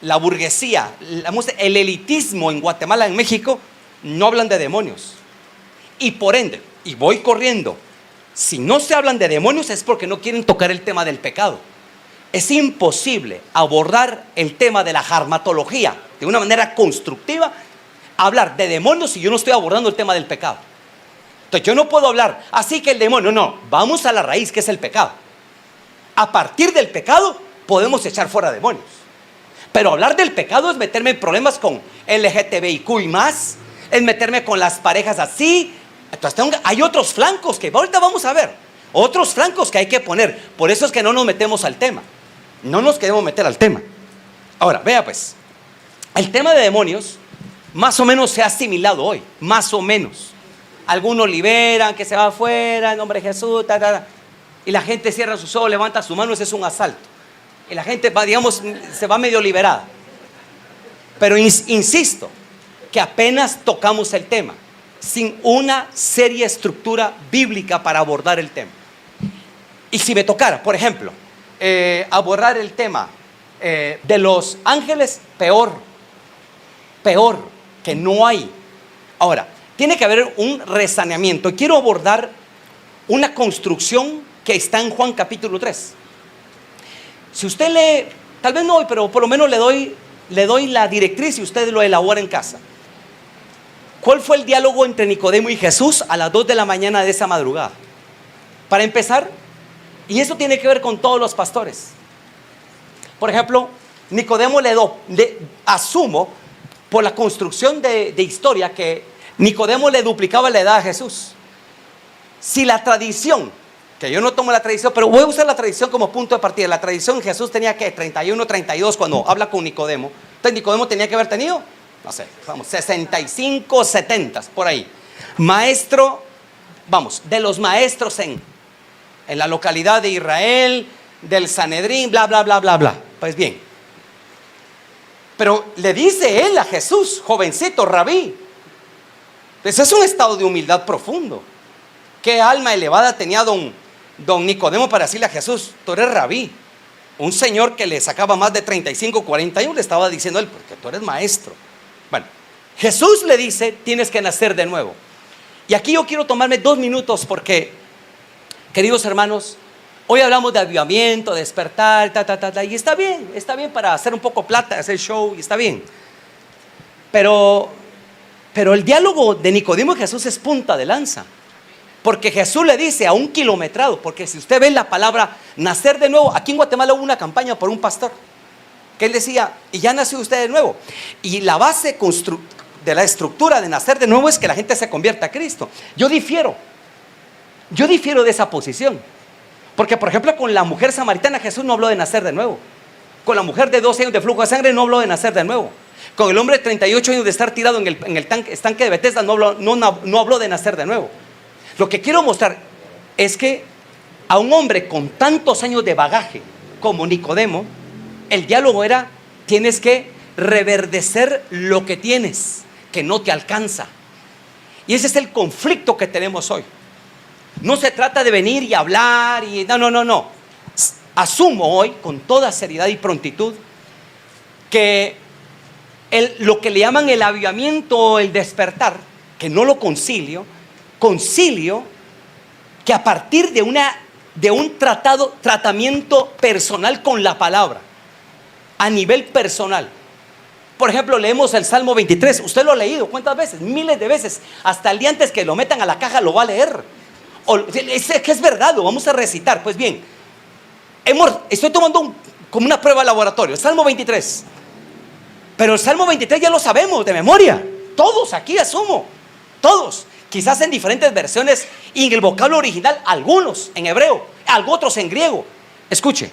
Speaker 1: la burguesía, el elitismo en Guatemala, en México, no hablan de demonios. Y por ende, y voy corriendo, si no se hablan de demonios es porque no quieren tocar el tema del pecado. Es imposible abordar el tema de la jarmatología de una manera constructiva, hablar de demonios si yo no estoy abordando el tema del pecado. Entonces yo no puedo hablar, así que el demonio, no, vamos a la raíz, que es el pecado. A partir del pecado podemos echar fuera demonios. Pero hablar del pecado es meterme en problemas con LGTBIQ y más, es meterme con las parejas así. Entonces hay otros flancos que ahorita vamos a ver, otros flancos que hay que poner. Por eso es que no nos metemos al tema. No nos queremos meter al tema. Ahora, vea pues, el tema de demonios más o menos se ha asimilado hoy, más o menos. Algunos liberan, que se va afuera, en nombre de Jesús, y la gente cierra sus ojos, levanta su mano, ese es un asalto. Y la gente va, digamos, se va medio liberada. Pero insisto, que apenas tocamos el tema, sin una seria estructura bíblica para abordar el tema. Y si me tocara, por ejemplo, abordar el tema de los ángeles, peor, que no hay. Ahora, tiene que haber un resaneamiento. Y quiero abordar una construcción que está en Juan capítulo 3. Si usted lee, tal vez no hoy, pero por lo menos le doy la directriz y usted lo elabora en casa. ¿Cuál fue el diálogo entre Nicodemo y Jesús a las 2 de la mañana de esa madrugada? Para empezar, y eso tiene que ver con todos los pastores. Por ejemplo, Nicodemo asumo por la construcción de historia que Nicodemo le duplicaba la edad a Jesús. Si la tradición, que yo no tomo la tradición, pero voy a usar la tradición como punto de partida. La tradición, Jesús tenía que 31, 32 cuando habla con Nicodemo. Entonces Nicodemo tenía que haber tenido, no sé, vamos, 65, 70, por ahí. Maestro, vamos, de los maestros en la localidad de Israel, del Sanedrín, bla, bla, bla, bla, bla. Pues bien. Pero le dice él a Jesús, jovencito, rabí. Pues es un estado de humildad profundo. ¿Qué alma elevada tenía don Nicodemo para decirle a Jesús, tú eres rabí? Un señor que le sacaba más de 35, 40 años le estaba diciendo a él, porque tú eres maestro. Bueno, Jesús le dice, tienes que nacer de nuevo. Y aquí yo quiero tomarme 2 minutos porque, queridos hermanos, hoy hablamos de avivamiento, de despertar, y está bien para hacer un poco plata, hacer show, y está bien. Pero el diálogo de Nicodemo y Jesús es punta de lanza. Porque Jesús le dice a un kilometrado, porque si usted ve la palabra nacer de nuevo, aquí en Guatemala hubo una campaña por un pastor, que él decía, y ya nació usted de nuevo. Y la base de la estructura de nacer de nuevo es que la gente se convierta a Cristo. Yo difiero de esa posición. Porque, por ejemplo, con la mujer samaritana Jesús no habló de nacer de nuevo. Con la mujer de 12 años de flujo de sangre no habló de nacer de nuevo. Con el hombre de 38 años de estar tirado en el estanque de Bethesda no habló de nacer de nuevo. Lo que quiero mostrar es que a un hombre con tantos años de bagaje como Nicodemo, el diálogo era: tienes que reverdecer lo que tienes, que no te alcanza. Y ese es el conflicto que tenemos hoy. No se trata de venir y hablar y no. Asumo hoy con toda seriedad y prontitud que lo que le llaman el avivamiento o el despertar, que no lo concilio que a partir de un tratamiento personal con la palabra, a nivel personal. Por ejemplo, leemos el Salmo 23. Usted lo ha leído ¿cuántas veces? Miles de veces. Hasta el día antes que lo metan a la caja lo va a leer. Que es verdad, lo vamos a recitar. Pues bien, estoy tomando como una prueba de laboratorio, Salmo 23. Pero el Salmo 23 ya lo sabemos de memoria. Todos aquí asumo. Todos. Quizás en diferentes versiones y en el vocablo original, algunos en hebreo, otros en griego. Escuche.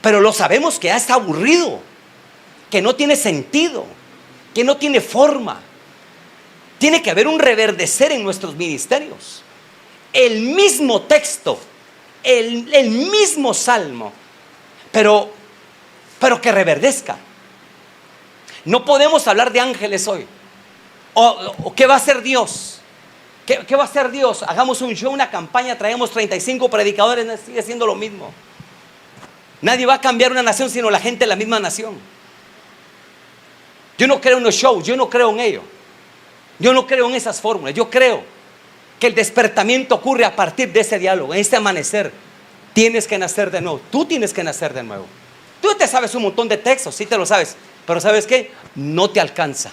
Speaker 1: Pero lo sabemos que ya está aburrido, que no tiene sentido, que no tiene forma. Tiene que haber un reverdecer en nuestros ministerios. El mismo texto, el mismo salmo, pero que reverdezca. No podemos hablar de ángeles hoy. O ¿qué va a hacer Dios? ¿Qué va a hacer Dios? Hagamos un show, una campaña, traemos 35 predicadores, sigue siendo lo mismo. Nadie va a cambiar una nación sino la gente de la misma nación. Yo no creo en los shows, yo no creo en ello. Yo no creo en esas fórmulas. Yo creo que el despertamiento ocurre a partir de ese diálogo, en este amanecer. Tienes que nacer de nuevo. Tú tienes que nacer de nuevo. Tú te sabes un montón de textos, sí te lo sabes, pero ¿sabes qué? No te alcanza.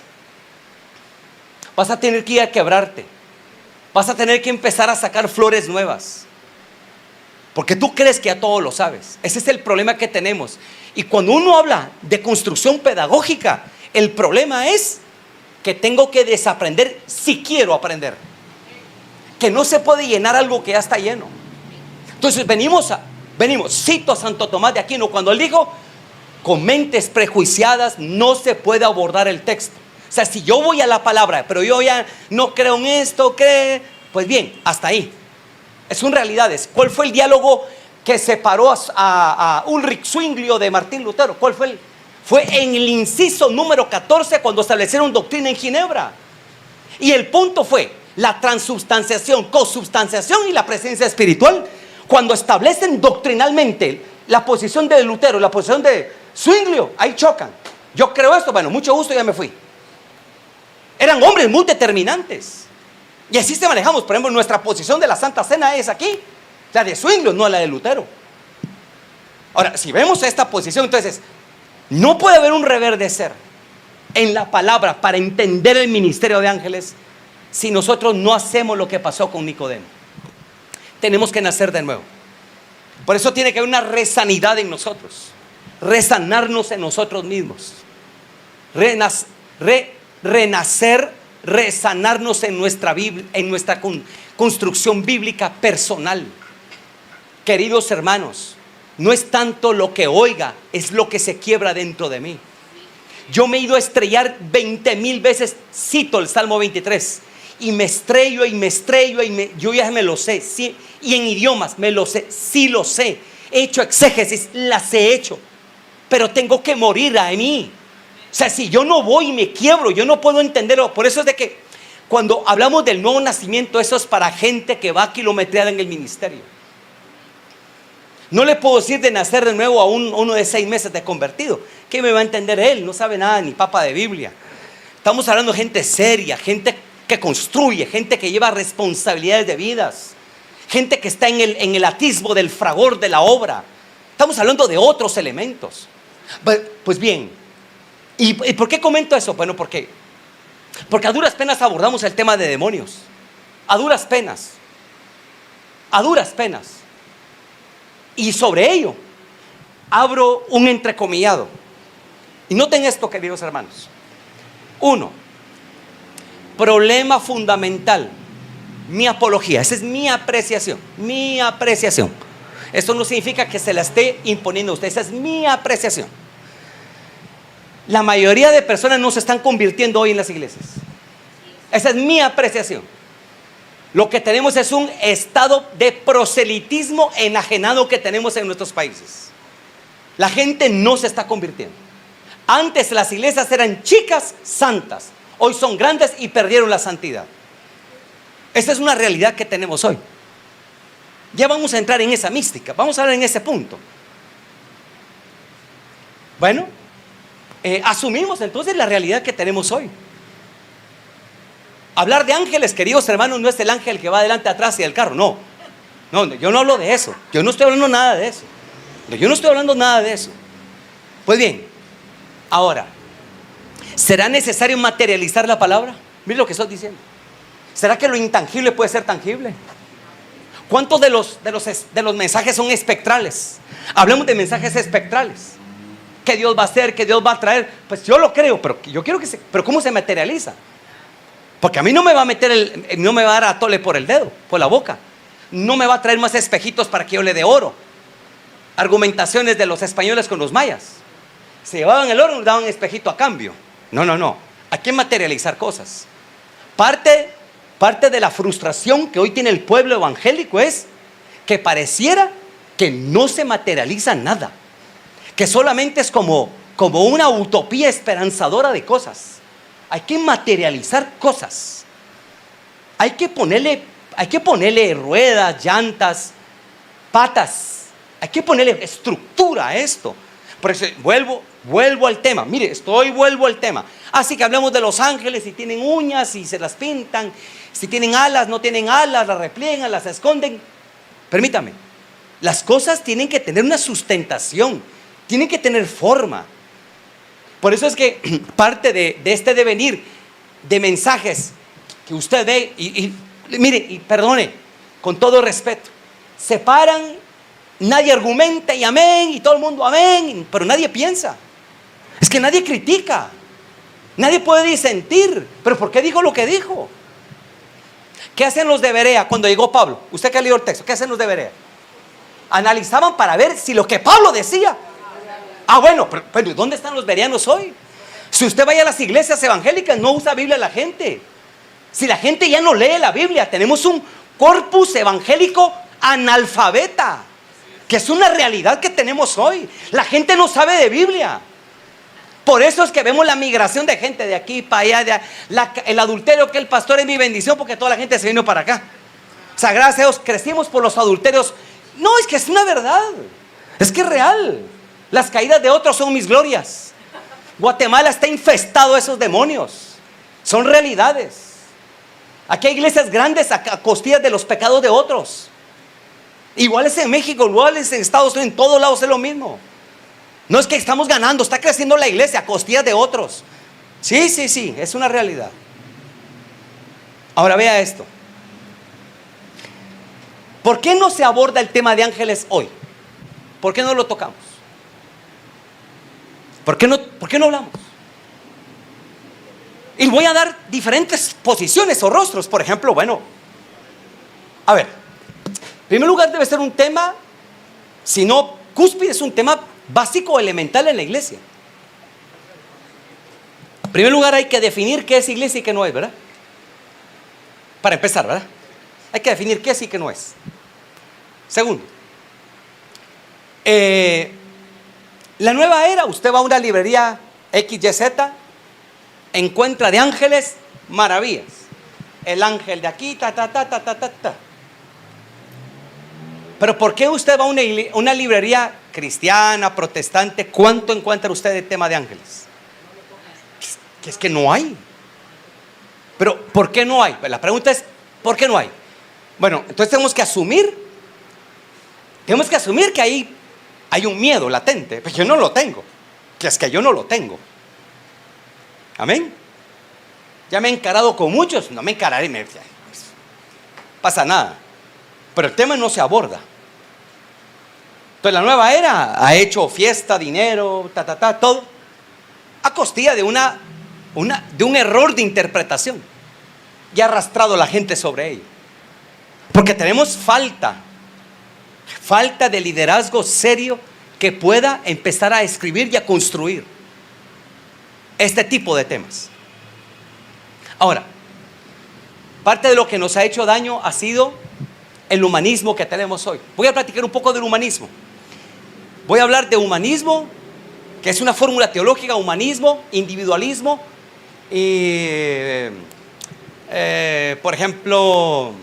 Speaker 1: Vas a tener que ir a quebrarte. Vas a tener que empezar a sacar flores nuevas. Porque tú crees que ya todo lo sabes. Ese es el problema que tenemos. Y cuando uno habla de construcción pedagógica, el problema es que tengo que desaprender si quiero aprender. Que no se puede llenar algo que ya está lleno. Entonces venimos, cito a Santo Tomás de Aquino cuando él dijo: con mentes prejuiciadas no se puede abordar el texto. O sea, si yo voy a la palabra, pero yo ya no creo en esto, pues bien, hasta ahí. Son realidades. ¿Cuál fue el diálogo que separó a Ulrich Zwinglio de Martín Lutero? ¿Cuál fue Fue en el inciso número 14 cuando establecieron doctrina en Ginebra. Y el punto fue la transubstanciación, consubstanciación y la presencia espiritual. Cuando establecen doctrinalmente la posición de Lutero y la posición de Zwinglio, ahí chocan. Yo creo esto, bueno, mucho gusto, ya me fui. Eran hombres muy determinantes. Y así se manejamos. Por ejemplo, nuestra posición de la Santa Cena es aquí. La de Zwinglio, no la de Lutero. Ahora, si vemos esta posición, entonces, no puede haber un reverdecer en la palabra para entender el ministerio de ángeles si nosotros no hacemos lo que pasó con Nicodemo. Tenemos que nacer de nuevo. Por eso tiene que haber una resanidad en nosotros. Resanarnos en nosotros mismos. Renacer, resanarnos en nuestra construcción bíblica personal. Queridos hermanos, no es tanto lo que oiga, es lo que se quiebra dentro de mí. Yo me he ido a estrellar 20,000 veces, cito el Salmo 23, y me estrello yo ya me lo sé, sí, y en idiomas me lo sé, sí lo sé, he hecho exégesis, las he hecho, pero tengo que morir a mí. O sea, si yo no voy y me quiebro, yo no puedo entenderlo. Por eso es de que cuando hablamos del nuevo nacimiento, eso es para gente que va kilometreada en el ministerio. No le puedo decir de nacer de nuevo a uno de 6 meses de convertido. ¿Qué me va a entender él? No sabe nada, ni papa de Biblia. Estamos hablando de gente seria, gente que construye, gente que lleva responsabilidades de vidas, gente que está en el atisbo del fragor de la obra. Estamos hablando de otros elementos. Pues bien, ¿y por qué comento eso? Bueno, porque a duras penas abordamos el tema de demonios. A duras penas. Y sobre ello abro un entrecomillado. Y noten esto, queridos hermanos. 1. Problema fundamental. Mi apología, esa es mi apreciación. Mi apreciación. Esto no significa que se la esté imponiendo a usted, esa es mi apreciación. La mayoría de personas no se están convirtiendo hoy en las iglesias. Esa es mi apreciación. Lo que tenemos es un estado de proselitismo enajenado que tenemos en nuestros países. La gente no se está convirtiendo. Antes las iglesias eran chicas santas, hoy son grandes y perdieron la santidad. Esa es una realidad que tenemos hoy. Ya vamos a entrar en esa mística, vamos a hablar en ese punto. Bueno, asumimos entonces la realidad que tenemos hoy. Hablar de ángeles, queridos hermanos, no es el ángel que va adelante, atrás y del carro, no. No, yo no hablo de eso, yo no estoy hablando nada de eso. Yo no estoy hablando nada de eso. Pues bien, ahora, ¿será necesario materializar la palabra? Mire lo que estoy diciendo. ¿Será que lo intangible puede ser tangible? ¿Cuántos de los mensajes son espectrales? Hablemos de mensajes espectrales. ¿Qué Dios va a hacer? ¿Qué Dios va a traer? Pues yo lo creo, pero yo quiero pero ¿cómo se materializa? Porque a mí no me va a no me va a dar atole por el dedo, por la boca. No me va a traer más espejitos para que yo le dé oro. Argumentaciones de los españoles con los mayas. Se llevaban el oro y daban espejito a cambio. No. Hay que materializar cosas. Parte de la frustración que hoy tiene el pueblo evangélico es que pareciera que no se materializa nada, que solamente es como una utopía esperanzadora de cosas. Hay que materializar cosas. Hay que ponerle ruedas, llantas, patas. Hay que ponerle estructura a esto. Por eso vuelvo al tema. Mire, vuelvo al tema. Así que hablemos de los ángeles, si tienen uñas, si se las pintan, si tienen alas, no tienen alas, las repliegan, las esconden. Permítame, las cosas tienen que tener una sustentación, tienen que tener forma. Por eso es que parte de este devenir de mensajes que usted ve, mire, y perdone, con todo respeto, se paran, nadie argumenta y amén, y todo el mundo amén, pero nadie piensa. Es que nadie critica, nadie puede disentir. ¿Pero por qué dijo lo que dijo? ¿Qué hacen los de Berea cuando llegó Pablo? Usted que ha leído el texto, ¿qué hacen los de Berea? Analizaban para ver si lo que Pablo decía. Bueno, pero ¿dónde están los bereanos hoy? Si usted vaya a las iglesias evangélicas, no usa Biblia la gente. Si la gente ya no lee la Biblia, tenemos un corpus evangélico analfabeta, que es una realidad que tenemos hoy. La gente no sabe de Biblia. Por eso es que vemos la migración de gente de aquí para allá, el adulterio, que el pastor es mi bendición, porque toda la gente se vino para acá. O sea, gracias a Dios, crecimos por los adulterios. No, es que es una verdad, es que es real. Las caídas de otros son mis glorias. Guatemala está infestado de esos demonios. Son realidades. Aquí hay iglesias grandes a costillas de los pecados de otros. Igual es en México, igual es en Estados Unidos, en todos lados es lo mismo. No es que estamos ganando, está creciendo la iglesia a costillas de otros. Sí, es una realidad. Ahora vea esto. ¿Por qué no se aborda el tema de ángeles hoy? ¿Por qué no lo tocamos? ¿Por qué no hablamos? Y voy a dar diferentes posiciones o rostros. Por ejemplo, a ver, en primer lugar debe ser un tema, si no cúspide, es un tema básico, elemental en la iglesia. En primer lugar hay que definir qué es iglesia y qué no es, ¿verdad? Para empezar, ¿verdad? Hay que definir qué es y qué no es. Segundo, la nueva era, usted va a una librería XYZ, encuentra de ángeles maravillas. El ángel de aquí, ta. Pero ¿por qué usted va a una librería cristiana, protestante? ¿Cuánto encuentra usted de tema de ángeles? Que es que no hay. Pero ¿por qué no hay? La pregunta es, ¿por qué no hay? Bueno, entonces tenemos que asumir que hay un miedo latente. Pues yo no lo tengo. Que es que yo no lo tengo. Amén. Ya me he encarado con muchos, no me encararé, pasa nada. Pero el tema no se aborda. Entonces la nueva era ha hecho fiesta, dinero, todo a costilla de un error de interpretación. y ha arrastrado a la gente sobre ello. Porque tenemos falta de liderazgo serio que pueda empezar a escribir y a construir este tipo de temas. Ahora, parte de lo que nos ha hecho daño ha sido el humanismo que tenemos hoy. Voy a platicar un poco del humanismo. Voy a hablar de humanismo, que es una fórmula teológica: humanismo, individualismo y por ejemplo,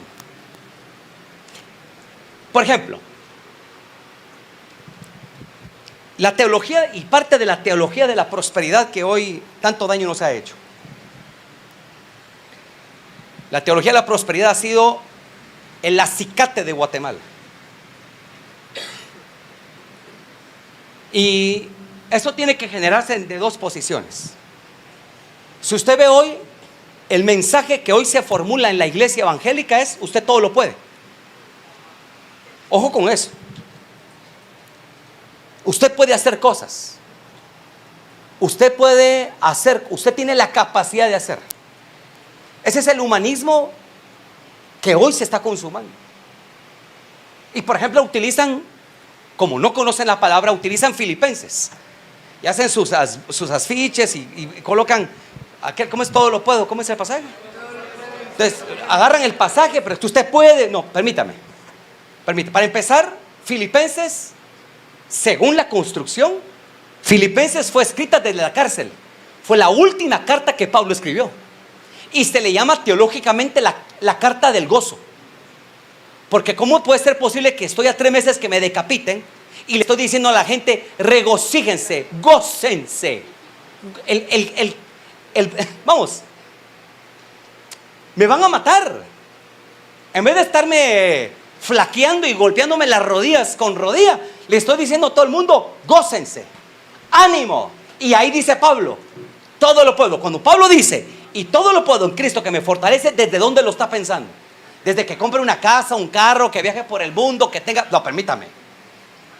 Speaker 1: la teología y parte de la teología de la prosperidad que hoy tanto daño nos ha hecho. La teología de la prosperidad ha sido el acicate de Guatemala. Y eso tiene que generarse de dos posiciones. Si usted ve hoy, el mensaje que hoy se formula en la iglesia evangélica es: usted todo lo puede. Ojo con eso. Usted puede hacer cosas. Usted tiene la capacidad de hacer. Ese es el humanismo que hoy se está consumando. Y por ejemplo utilizan, como no conocen la palabra, utilizan Filipenses. Y hacen sus afiches y colocan aquel, ¿cómo es todo lo puedo? ¿Cómo es el pasaje? Entonces agarran el pasaje, pero usted puede. No, permítame. Para empezar, Filipenses, según la construcción, Filipenses fue escrita desde la cárcel. Fue la última carta que Pablo escribió. Y se le llama teológicamente la carta del gozo. Porque ¿cómo puede ser posible que estoy a 3 meses que me decapiten y le estoy diciendo a la gente: regocíjense, gócense? Vamos, me van a matar. En vez de estarme flaqueando y golpeándome las rodillas con rodilla, le estoy diciendo a todo el mundo: gócense, ánimo. Y ahí dice Pablo: todo lo puedo. Cuando Pablo dice: y todo lo puedo en Cristo que me fortalece, ¿desde dónde lo está pensando? Desde que compre una casa, un carro, que viaje por el mundo, que tenga... No, permítame.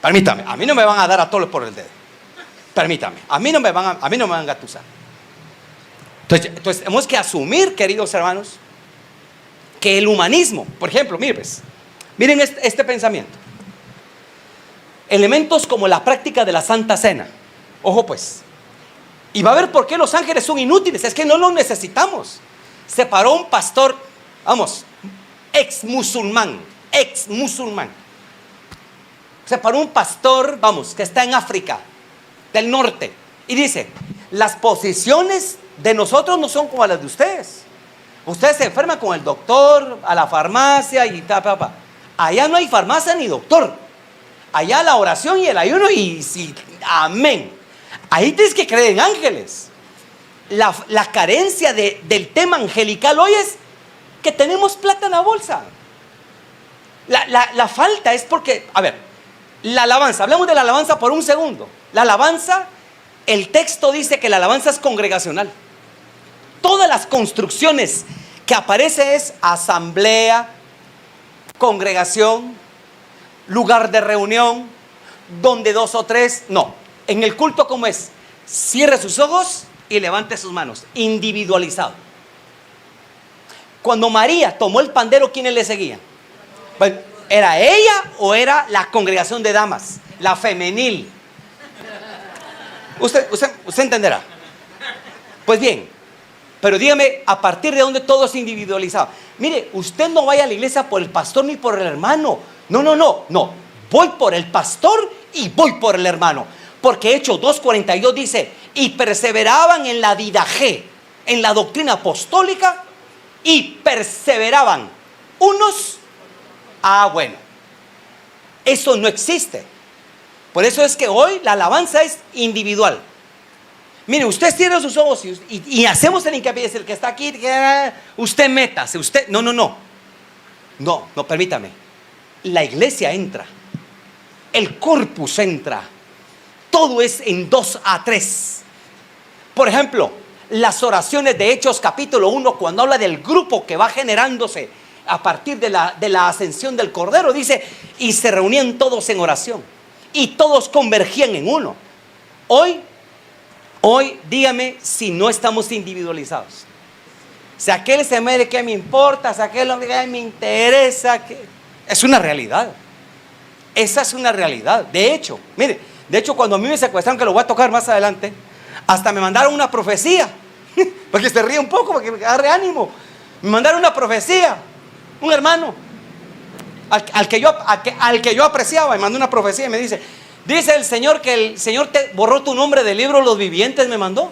Speaker 1: A mí no me van a dar a todos por el dedo. Permítame. A mí no me van a gatusar. Entonces tenemos que asumir, queridos hermanos, que el humanismo, por ejemplo, miren este pensamiento. Elementos como la práctica de la Santa Cena. Ojo pues. Y va a ver por qué los ángeles son inútiles. Es que no los necesitamos. Se paró un pastor, ex musulmán. Se paró un pastor, que está en África del norte, y dice: las posiciones de nosotros no son como las de ustedes. Ustedes se enferman con el doctor, a la farmacia y tal. Allá no hay farmacia ni doctor. Allá la oración y el ayuno y sí, amén. Ahí tienes que creer en ángeles. La carencia del tema angelical hoy es que tenemos plata en la bolsa. La falta es porque, la alabanza, hablemos de la alabanza por un segundo. La alabanza, el texto dice que la alabanza es congregacional. Todas las construcciones que aparece es asamblea, congregación, lugar de reunión, donde 2 o 3, no. En el culto, ¿cómo es? Cierre sus ojos y levante sus manos, individualizado. Cuando María tomó el pandero, ¿quiénes le seguían? Bueno, ¿era ella o era la congregación de damas? La femenil. Usted entenderá. Pues bien, pero dígame, ¿a partir de dónde todo es individualizado? Mire, usted no vaya a la iglesia por el pastor ni por el hermano. No. Voy por el pastor y voy por el hermano. Porque Hechos 2:42 dice: y perseveraban en la didaje, en la doctrina apostólica, y perseveraban unos. Bueno, eso no existe. Por eso es que hoy la alabanza es individual. Mire, usted cierra sus ojos y hacemos el hincapié, es el que está aquí, usted métase, usted, no, permítame. La iglesia entra, el corpus entra, todo es en 2 a 3. Por ejemplo, las oraciones de Hechos capítulo 1, cuando habla del grupo que va generándose a partir de la ascensión del Cordero, dice: y se reunían todos en oración, y todos convergían en uno. Hoy, dígame si no estamos individualizados. Si aquel se muere, ¿qué me importa? Si aquel hombre, ¿qué me interesa? Es una realidad. Esa es una realidad. De hecho, mire, cuando a mí me secuestraron, que lo voy a tocar más adelante, hasta me mandaron una profecía. Porque se ríe un poco, porque me agarre ánimo. Me mandaron una profecía. Un hermano al que yo apreciaba, me mandó una profecía y me dice el Señor que el Señor te borró tu nombre del libro de los vivientes, me mandó.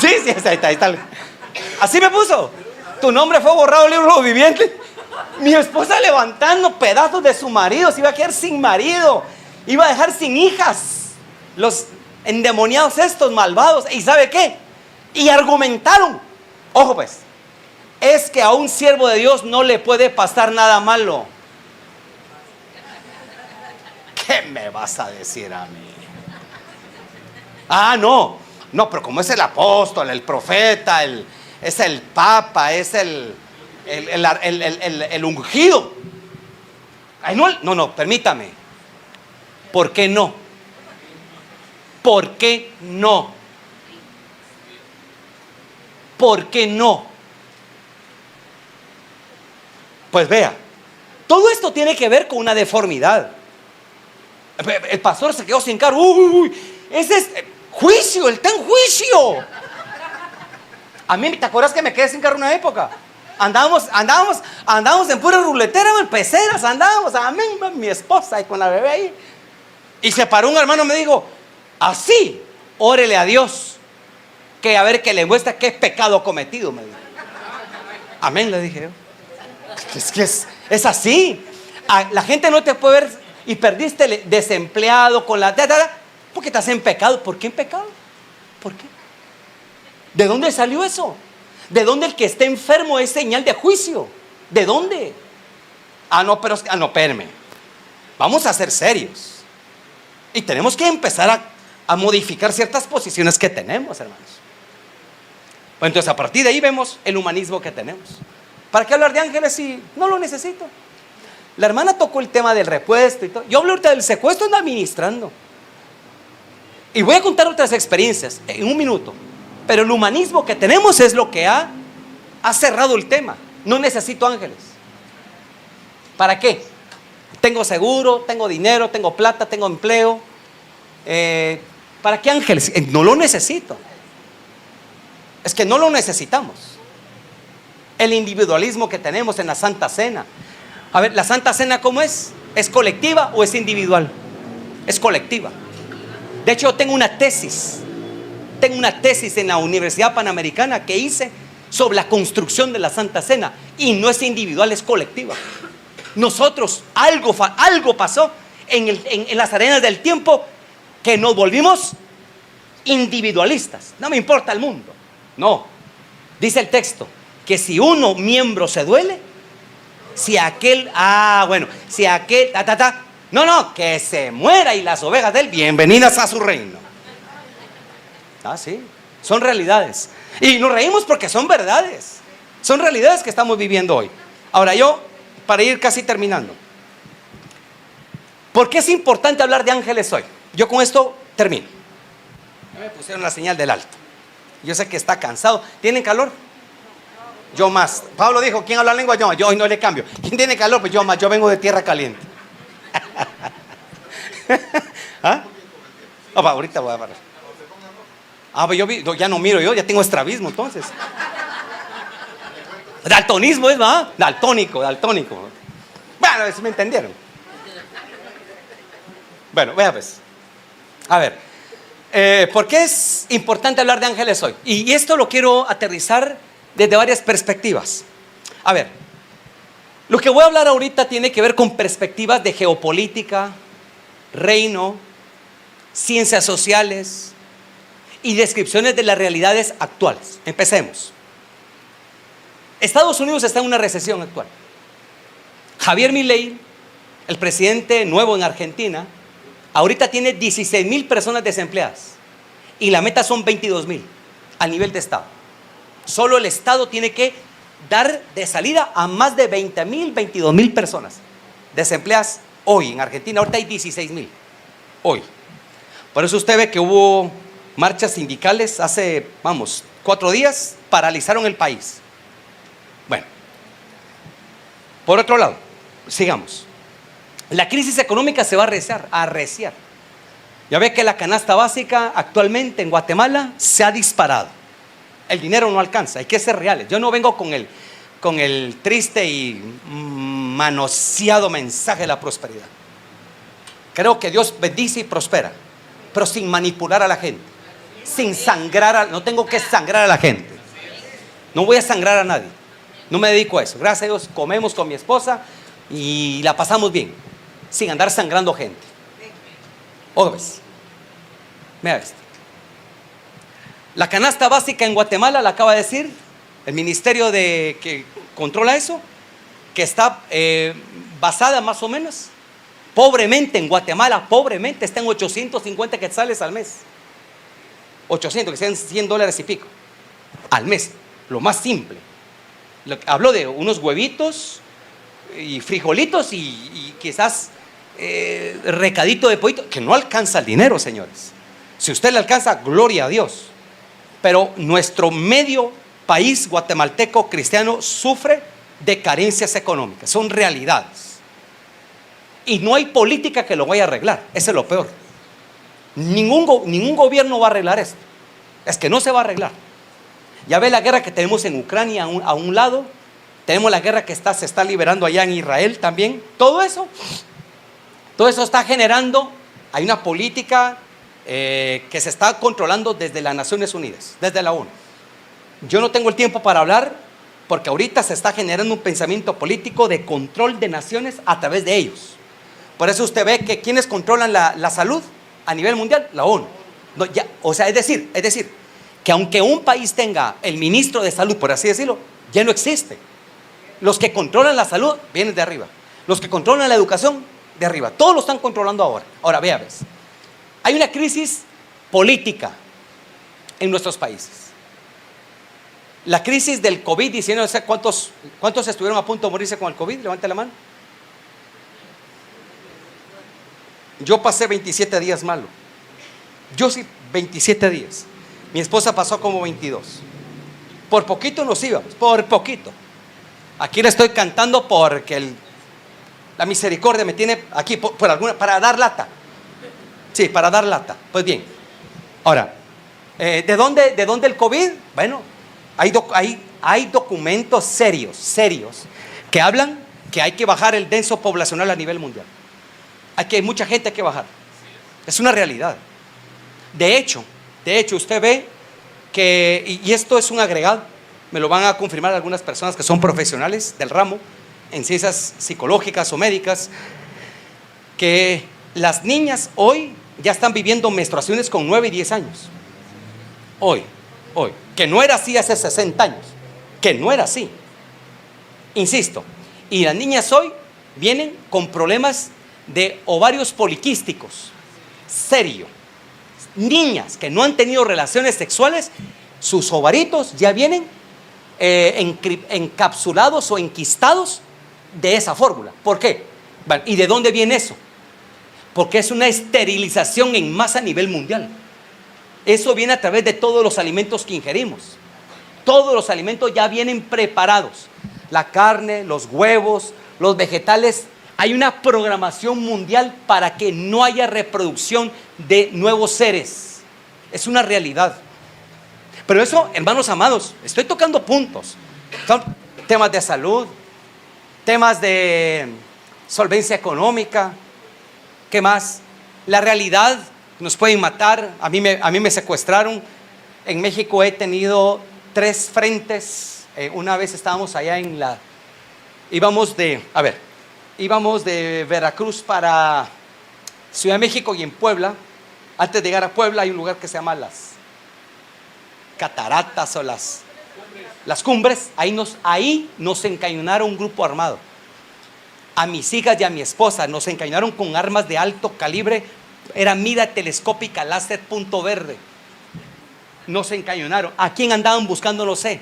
Speaker 1: Sí, ahí está. Así me puso: tu nombre fue borrado del libro de los vivientes. Mi esposa levantando pedazos de su marido, se iba a quedar sin marido, iba a dejar sin hijas, los endemoniados estos malvados. ¿Y sabe qué? Y argumentaron, ojo pues, es que a un siervo de Dios no le puede pasar nada malo. ¿Qué me vas a decir a mí? No, pero como es el apóstol, el profeta, es el papa, es el ungido. Ay, no, permítame. ¿Por qué no? ¿Por qué no? ¿Por qué no? Pues vea, todo esto tiene que ver con una deformidad. El pastor se quedó sin cargo. Ese es juicio, él está en juicio. A mí, ¿te acuerdas que me quedé sin carro una época? Andábamos en pura ruletera, en peceras, andábamos, amén, mi esposa y con la bebé ahí. Y se paró un hermano y me dijo: así, órele a Dios, que a ver que le muestra qué pecado cometido, me dijo. Amén, le dije yo. Es que es así. La gente no te puede ver y perdiste desempleado con la... porque estás en pecado. ¿Por qué en pecado? ¿Por qué? ¿De dónde salió eso? ¿De dónde el que esté enfermo es señal de juicio? ¿De dónde? No, espérame. Vamos a ser serios. Y tenemos que empezar a modificar ciertas posiciones que tenemos, hermanos. Bueno, entonces a partir de ahí vemos el humanismo que tenemos. ¿Para qué hablar de ángeles si no lo necesito? La hermana tocó el tema del repuesto y todo. Yo hablo ahorita del secuestro, ando administrando. Y voy a contar otras experiencias en un minuto. Pero el humanismo que tenemos es lo que ha cerrado el tema. No necesito ángeles. ¿Para qué? Tengo seguro, tengo dinero, tengo plata, tengo empleo. ¿Para qué ángeles? No lo necesito. Es que no lo necesitamos. El individualismo que tenemos en la Santa Cena. A ver, ¿la Santa Cena cómo es? ¿Es colectiva o es individual? Es colectiva. De hecho, tengo una tesis en la Universidad Panamericana que hice sobre la construcción de la Santa Cena. Y no es individual, es colectiva. Nosotros, algo pasó en las arenas del tiempo que nos volvimos individualistas. No me importa el mundo. No. Dice el texto que si uno miembro se duele, si aquel, que se muera y las ovejas de él, bienvenidas a su reino. Sí, son realidades. Y nos reímos porque son verdades. Son realidades que estamos viviendo hoy. Ahora para ir casi terminando, ¿por qué es importante hablar de ángeles hoy? Yo con esto termino. Ya me pusieron la señal del alto. Yo sé que está cansado. ¿Tienen calor? Yo más. Pablo dijo: ¿quién habla lengua? Yo hoy no le cambio. ¿Quién tiene calor? Pues yo más. Yo vengo de tierra caliente. Ahorita voy a parar. Pues ya no miro, yo ya tengo estrabismo entonces. Daltonismo es, ¿verdad? Daltónico. Bueno, eso me entendieron. Bueno, vea pues. A ver, ¿por qué es importante hablar de ángeles hoy? Y esto lo quiero aterrizar desde varias perspectivas. A ver, lo que voy a hablar ahorita tiene que ver con perspectivas de geopolítica, reino, ciencias sociales y descripciones de las realidades actuales. Empecemos. Estados Unidos está en una recesión actual. Javier Milei, el presidente nuevo en Argentina, ahorita tiene 16,000 personas desempleadas y la meta son 22,000 a nivel de estado. Solo el estado tiene que dar de salida a más de 20,000, 22,000 personas desempleadas hoy en Argentina. Ahorita hay 16,000 hoy. Por eso usted ve que hubo marchas sindicales hace, 4 días paralizaron el país. Bueno, por otro lado, sigamos. La crisis económica se va a arreciar. Ya ve que la canasta básica actualmente en Guatemala se ha disparado. El dinero no alcanza, hay que ser reales. Yo no vengo con el triste y manoseado mensaje de la prosperidad. Creo que Dios bendice y prospera, pero sin manipular a la gente, sin sangrar, no tengo que sangrar a la gente. No voy a sangrar a nadie, no me dedico a eso. Gracias a Dios comemos con mi esposa y la pasamos bien, sin andar sangrando gente. Otra vez, mira esto. La canasta básica en Guatemala, la acaba de decir el ministerio que controla eso, que está basada más o menos, pobremente en Guatemala, pobremente está en 850 quetzales al mes. 800, que sean $100 y pico al mes, lo más simple. Hablo de unos huevitos y frijolitos y quizás recadito de pollito, que no alcanza el dinero, señores. Si usted le alcanza, gloria a Dios. Pero nuestro medio país guatemalteco cristiano sufre de carencias económicas, son realidades. Y no hay política que lo vaya a arreglar, eso es lo peor. Ningún gobierno va a arreglar esto. Es que no se va a arreglar. Ya ve la guerra que tenemos en Ucrania a un lado, tenemos la guerra que se está liberando allá en Israel también. Todo eso está generando, hay una política que se está controlando desde las Naciones Unidas, desde la ONU. Yo no tengo el tiempo para hablar, porque ahorita se está generando un pensamiento político de control de naciones a través de ellos. Por eso usted ve que quienes controlan la salud a nivel mundial, la ONU. No, o sea, es decir, que aunque un país tenga el ministro de salud, por así decirlo, ya no existe. Los que controlan la salud vienen de arriba. Los que controlan la educación, de arriba. Todos lo están controlando ahora. Ahora, vea, ves. Hay una crisis política en nuestros países. La crisis del COVID-19, ¿cuántos estuvieron a punto de morirse con el COVID? Levante la mano. Yo pasé 27 días malo. Yo sí, 27 días. Mi esposa pasó como 22. Por poquito nos íbamos, por poquito. Aquí le estoy cantando porque la misericordia me tiene aquí para dar lata. Sí, para dar lata. Pues bien, ahora, ¿de dónde el COVID? Bueno, hay documentos serios que hablan que hay que bajar el denso poblacional a nivel mundial. Hay mucha gente que bajar. Es una realidad. De hecho, usted ve que, y esto es un agregado, me lo van a confirmar algunas personas que son profesionales del ramo, en ciencias psicológicas o médicas, que las niñas hoy ya están viviendo menstruaciones con 9 y 10 años. Hoy, que no era así hace 60 años, que no era así. Insisto, y las niñas hoy vienen con problemas de ovarios poliquísticos, serio. Niñas que no han tenido relaciones sexuales, sus ovaritos ya vienen encapsulados o enquistados de esa fórmula. ¿Por qué? Bueno, ¿y de dónde viene eso? Porque es una esterilización en masa a nivel mundial. Eso viene a través de todos los alimentos que ingerimos. Todos los alimentos ya vienen preparados. La carne, los huevos, los vegetales. Hay una programación mundial para que no haya reproducción de nuevos seres. Es una realidad. Pero eso, hermanos amados, estoy tocando puntos. Son temas de salud, temas de solvencia económica. ¿Qué más? La realidad, nos pueden matar. A mí me secuestraron. En México he tenido 3 frentes. Una vez estábamos allá íbamos de Veracruz para Ciudad de México y en Puebla. Antes de llegar a Puebla hay un lugar que se llama las cataratas o las cumbres. Ahí nos encañonaron un grupo armado. A mis hijas y a mi esposa nos encañonaron con armas de alto calibre. Era mira telescópica, láser punto verde. Nos encañonaron. ¿A quién andaban buscando? No sé.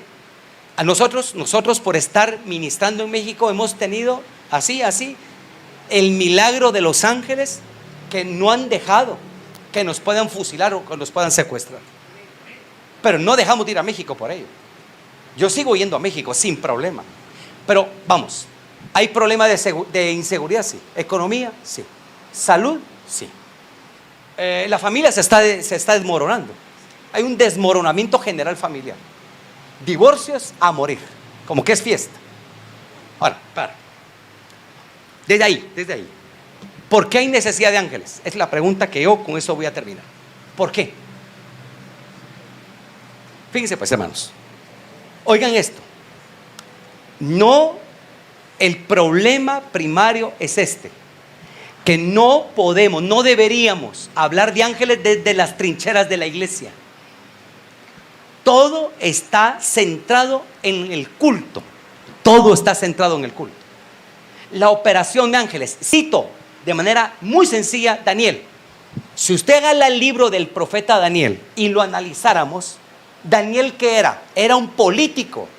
Speaker 1: A nosotros por estar ministrando en México hemos tenido así, el milagro de los ángeles que no han dejado que nos puedan fusilar o que nos puedan secuestrar. Pero no dejamos de ir a México por ello. Yo sigo yendo a México sin problema. Pero vamos, ¿hay problema de inseguridad? Sí. ¿Economía? Sí. ¿Salud? Sí. La familia se está desmoronando. Hay un desmoronamiento general familiar. Divorcios a morir, como que es fiesta. Ahora, para. Desde ahí. ¿Por qué hay necesidad de ángeles? Es la pregunta que yo con eso voy a terminar. ¿Por qué? Fíjense pues, hermanos. Oigan esto. No, el problema primario es este: que no podemos, no deberíamos hablar de ángeles desde las trincheras de la iglesia. Todo está centrado en el culto. Todo está centrado en el culto. La operación de ángeles, cito de manera muy sencilla Daniel. Si usted agarra el libro del profeta Daniel y lo analizáramos, Daniel, ¿qué era? Era un político.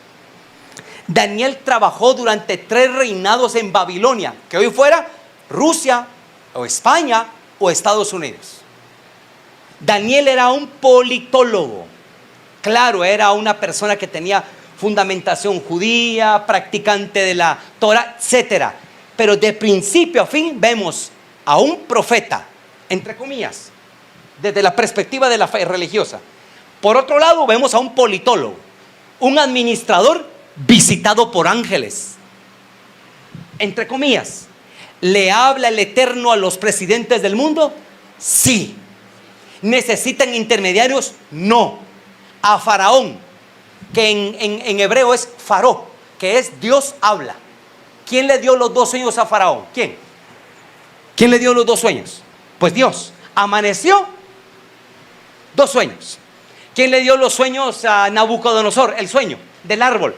Speaker 1: Daniel trabajó durante 3 reinados en Babilonia, que hoy fuera Rusia o España o Estados Unidos. Daniel era un politólogo. Claro, era una persona que tenía fundamentación judía, practicante de la Torah, etcétera. Pero de principio a fin vemos a un profeta, entre comillas, desde la perspectiva de la fe religiosa. Por otro lado, vemos a un politólogo, un administrador visitado por ángeles. Entre comillas, ¿le habla el Eterno a los presidentes del mundo? Sí. ¿Necesitan intermediarios? No. A Faraón, que en hebreo es Faró, que es Dios habla. ¿Quién le dio los 2 sueños a Faraón? ¿Quién le dio los 2 sueños? Pues Dios. Amaneció, 2 sueños. ¿Quién le dio los sueños a Nabucodonosor? El sueño del árbol.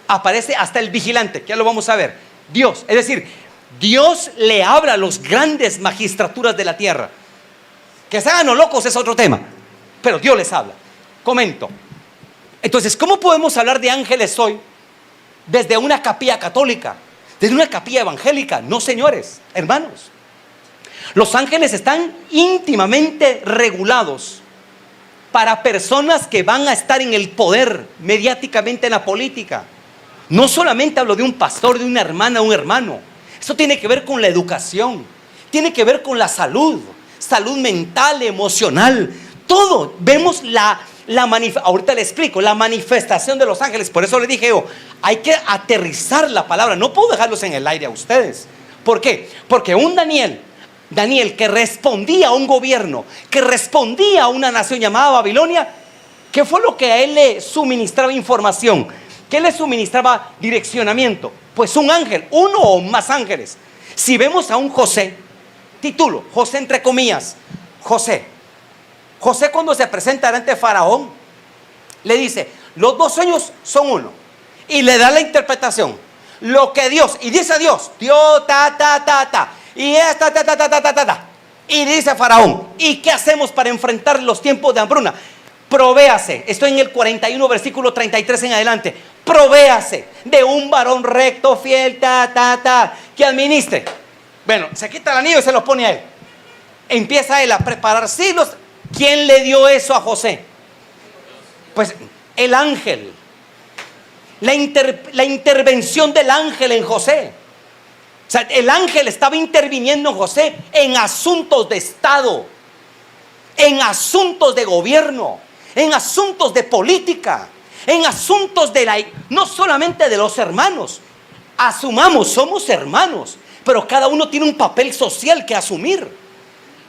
Speaker 1: Aparece hasta el vigilante, que ya lo vamos a ver. Dios, es decir, Dios le habla a los grandes magistraturas de la tierra. Que se hagan los locos es otro tema, pero Dios les habla. Comento. Entonces, ¿cómo podemos hablar de ángeles hoy desde una capilla católica, desde una capilla evangélica? No, señores, hermanos. Los ángeles están íntimamente regulados para personas que van a estar en el poder mediáticamente en la política. No solamente hablo de un pastor, de una hermana, un hermano. Eso tiene que ver con la educación, tiene que ver con la salud mental, emocional, todo. Vemos ahorita le explico, la manifestación de los ángeles. Por eso le dije yo, hay que aterrizar la palabra. No puedo dejarlos en el aire a ustedes. ¿Por qué? Porque un Daniel que respondía a un gobierno, que respondía a una nación llamada Babilonia, ¿qué fue lo que a él le suministraba información? ¿Qué le suministraba direccionamiento? Pues un ángel, uno o más ángeles. Si vemos a un José, título, José entre comillas, José cuando se presenta delante de Faraón, le dice, los 2 sueños son uno. Y le da la interpretación. Lo que Dios, y dice Dios, y es y dice Faraón, ¿y qué hacemos para enfrentar los tiempos de hambruna? Provéase, estoy en el 41 versículo 33 en adelante. Provéase de un varón recto, fiel, que administre. Bueno, se quita el anillo y se lo pone a él. Empieza él a preparar silos. ¿Quién le dio eso a José? Pues el ángel. La intervención del ángel en José. O sea, el ángel estaba interviniendo en José en asuntos de Estado, en asuntos de gobierno, en asuntos de política, en asuntos no solamente de los hermanos. Asumamos, somos hermanos, pero cada uno tiene un papel social que asumir.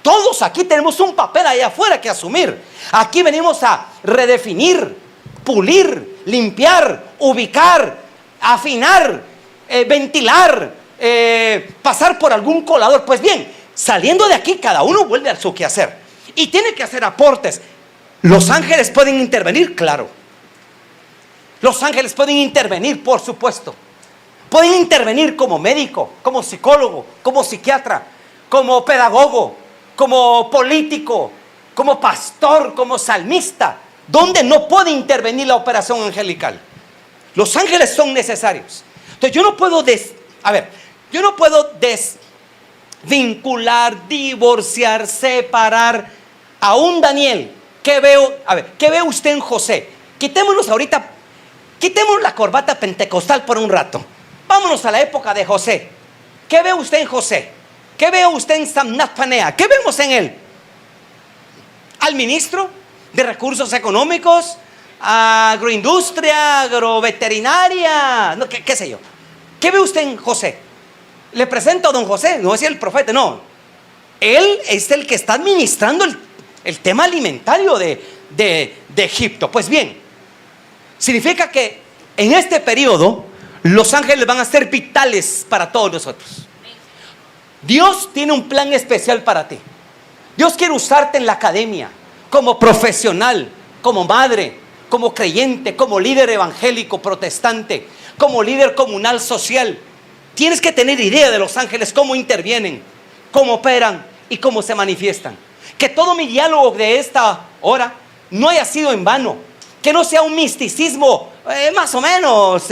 Speaker 1: Todos aquí tenemos un papel allá afuera que asumir. Aquí venimos a redefinir, pulir, limpiar, ubicar, afinar, ventilar, pasar por algún colador. Pues bien, saliendo de aquí cada uno vuelve a su quehacer y tiene que hacer aportes. ¿Los ángeles pueden intervenir? Claro. Los ángeles pueden intervenir, por supuesto. Pueden intervenir como médico, como psicólogo, como psiquiatra, como pedagogo, como político, como pastor, como salmista. ¿Dónde no puede intervenir la operación angelical? Los ángeles son necesarios. Entonces yo no puedo desvincular, divorciar, separar a un Daniel. ¿Qué veo? ¿Qué ve usted en José? Quitémonos ahorita Quitemos la corbata pentecostal por un rato. Vámonos a la época de José. ¿Qué ve usted en José? ¿Qué ve usted en Samnat Panea? ¿Qué vemos en él? Al ministro de Recursos Económicos, agroindustria, agroveterinaria, no, qué sé yo. ¿Qué ve usted en José? Le presento a don José, no es el profeta, no. Él es el que está administrando el tema alimentario de Egipto. Pues bien, significa que en este periodo los ángeles van a ser vitales para todos nosotros. Dios tiene un plan especial para ti. Dios quiere usarte en la academia, como profesional, como madre, como creyente, como líder evangélico protestante, como líder comunal social. Tienes que tener idea de los ángeles, cómo intervienen, cómo operan y cómo se manifiestan. Que todo mi diálogo de esta hora no haya sido en vano. Que no sea un misticismo más o menos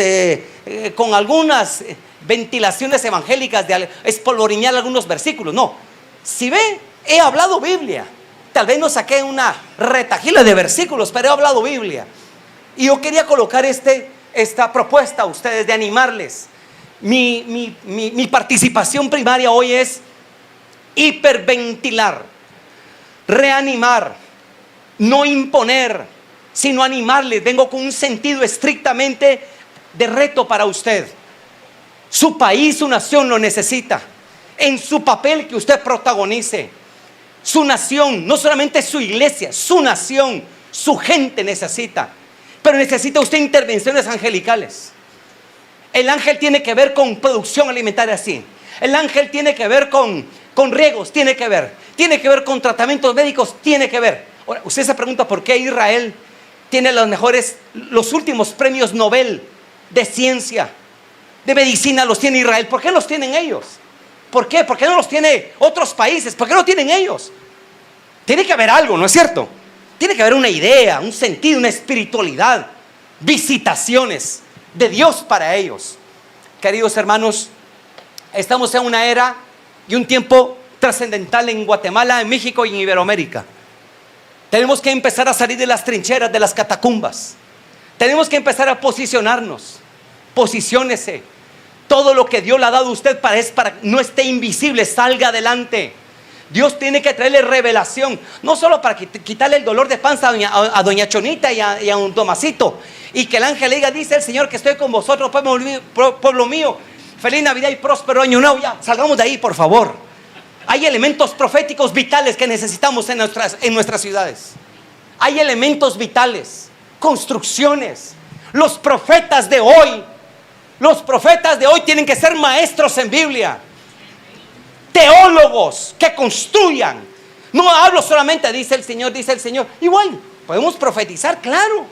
Speaker 1: con algunas ventilaciones evangélicas de espolvorear algunos versículos. No, si ve, he hablado Biblia. Tal vez no saqué una retajila de versículos, pero he hablado Biblia. Y yo quería colocar esta propuesta a ustedes de animarles. Mi participación primaria hoy es hiperventilar, reanimar, no imponer, sino animarles. Vengo con un sentido estrictamente de reto para usted. Su país, su nación lo necesita. En su papel que usted protagonice. Su nación, no solamente su iglesia, su nación, su gente necesita. Pero necesita usted intervenciones angelicales. El ángel tiene que ver con producción alimentaria, sí. El ángel tiene que ver con riegos, tiene que ver con tratamientos médicos, tiene que ver. Ahora, usted se pregunta por qué Israel tiene los últimos premios Nobel de ciencia, de medicina, los tiene Israel. ¿Por qué los tienen ellos? ¿Por qué? ¿Por qué no los tiene otros países? ¿Por qué no tienen ellos? Tiene que haber algo, ¿no es cierto? Tiene que haber una idea, un sentido, una espiritualidad, visitaciones de Dios para ellos. Queridos hermanos, estamos en una era y un tiempo trascendental en Guatemala, en México y en Iberoamérica. Tenemos que empezar a salir de las trincheras, de las catacumbas. Tenemos que empezar a posicionarnos. Posiciónese. Todo lo que Dios le ha dado a usted para no esté invisible, salga adelante. Dios tiene que traerle revelación, no solo para quitarle el dolor de panza a doña Chonita y a don Tomasito, y que el ángel le diga: dice el Señor que estoy con vosotros, pueblo mío, feliz Navidad y próspero año nuevo. Ya, salgamos de ahí, por favor. Hay elementos proféticos vitales que necesitamos en nuestras ciudades. Hay elementos vitales, construcciones. Los profetas de hoy tienen que ser maestros en Biblia, teólogos que construyan. No hablo solamente dice el Señor. Igual podemos profetizar, claro.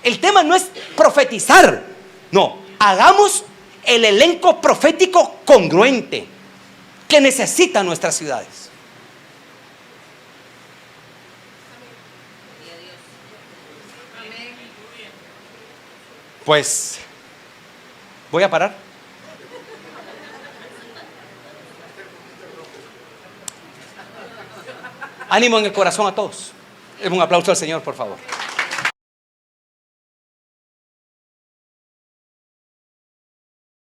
Speaker 1: El tema no es profetizar, no, hagamos el elenco profético congruente que necesitan nuestras ciudades. Pues voy a parar. Ánimo en el corazón a todos. Un aplauso al Señor, por favor.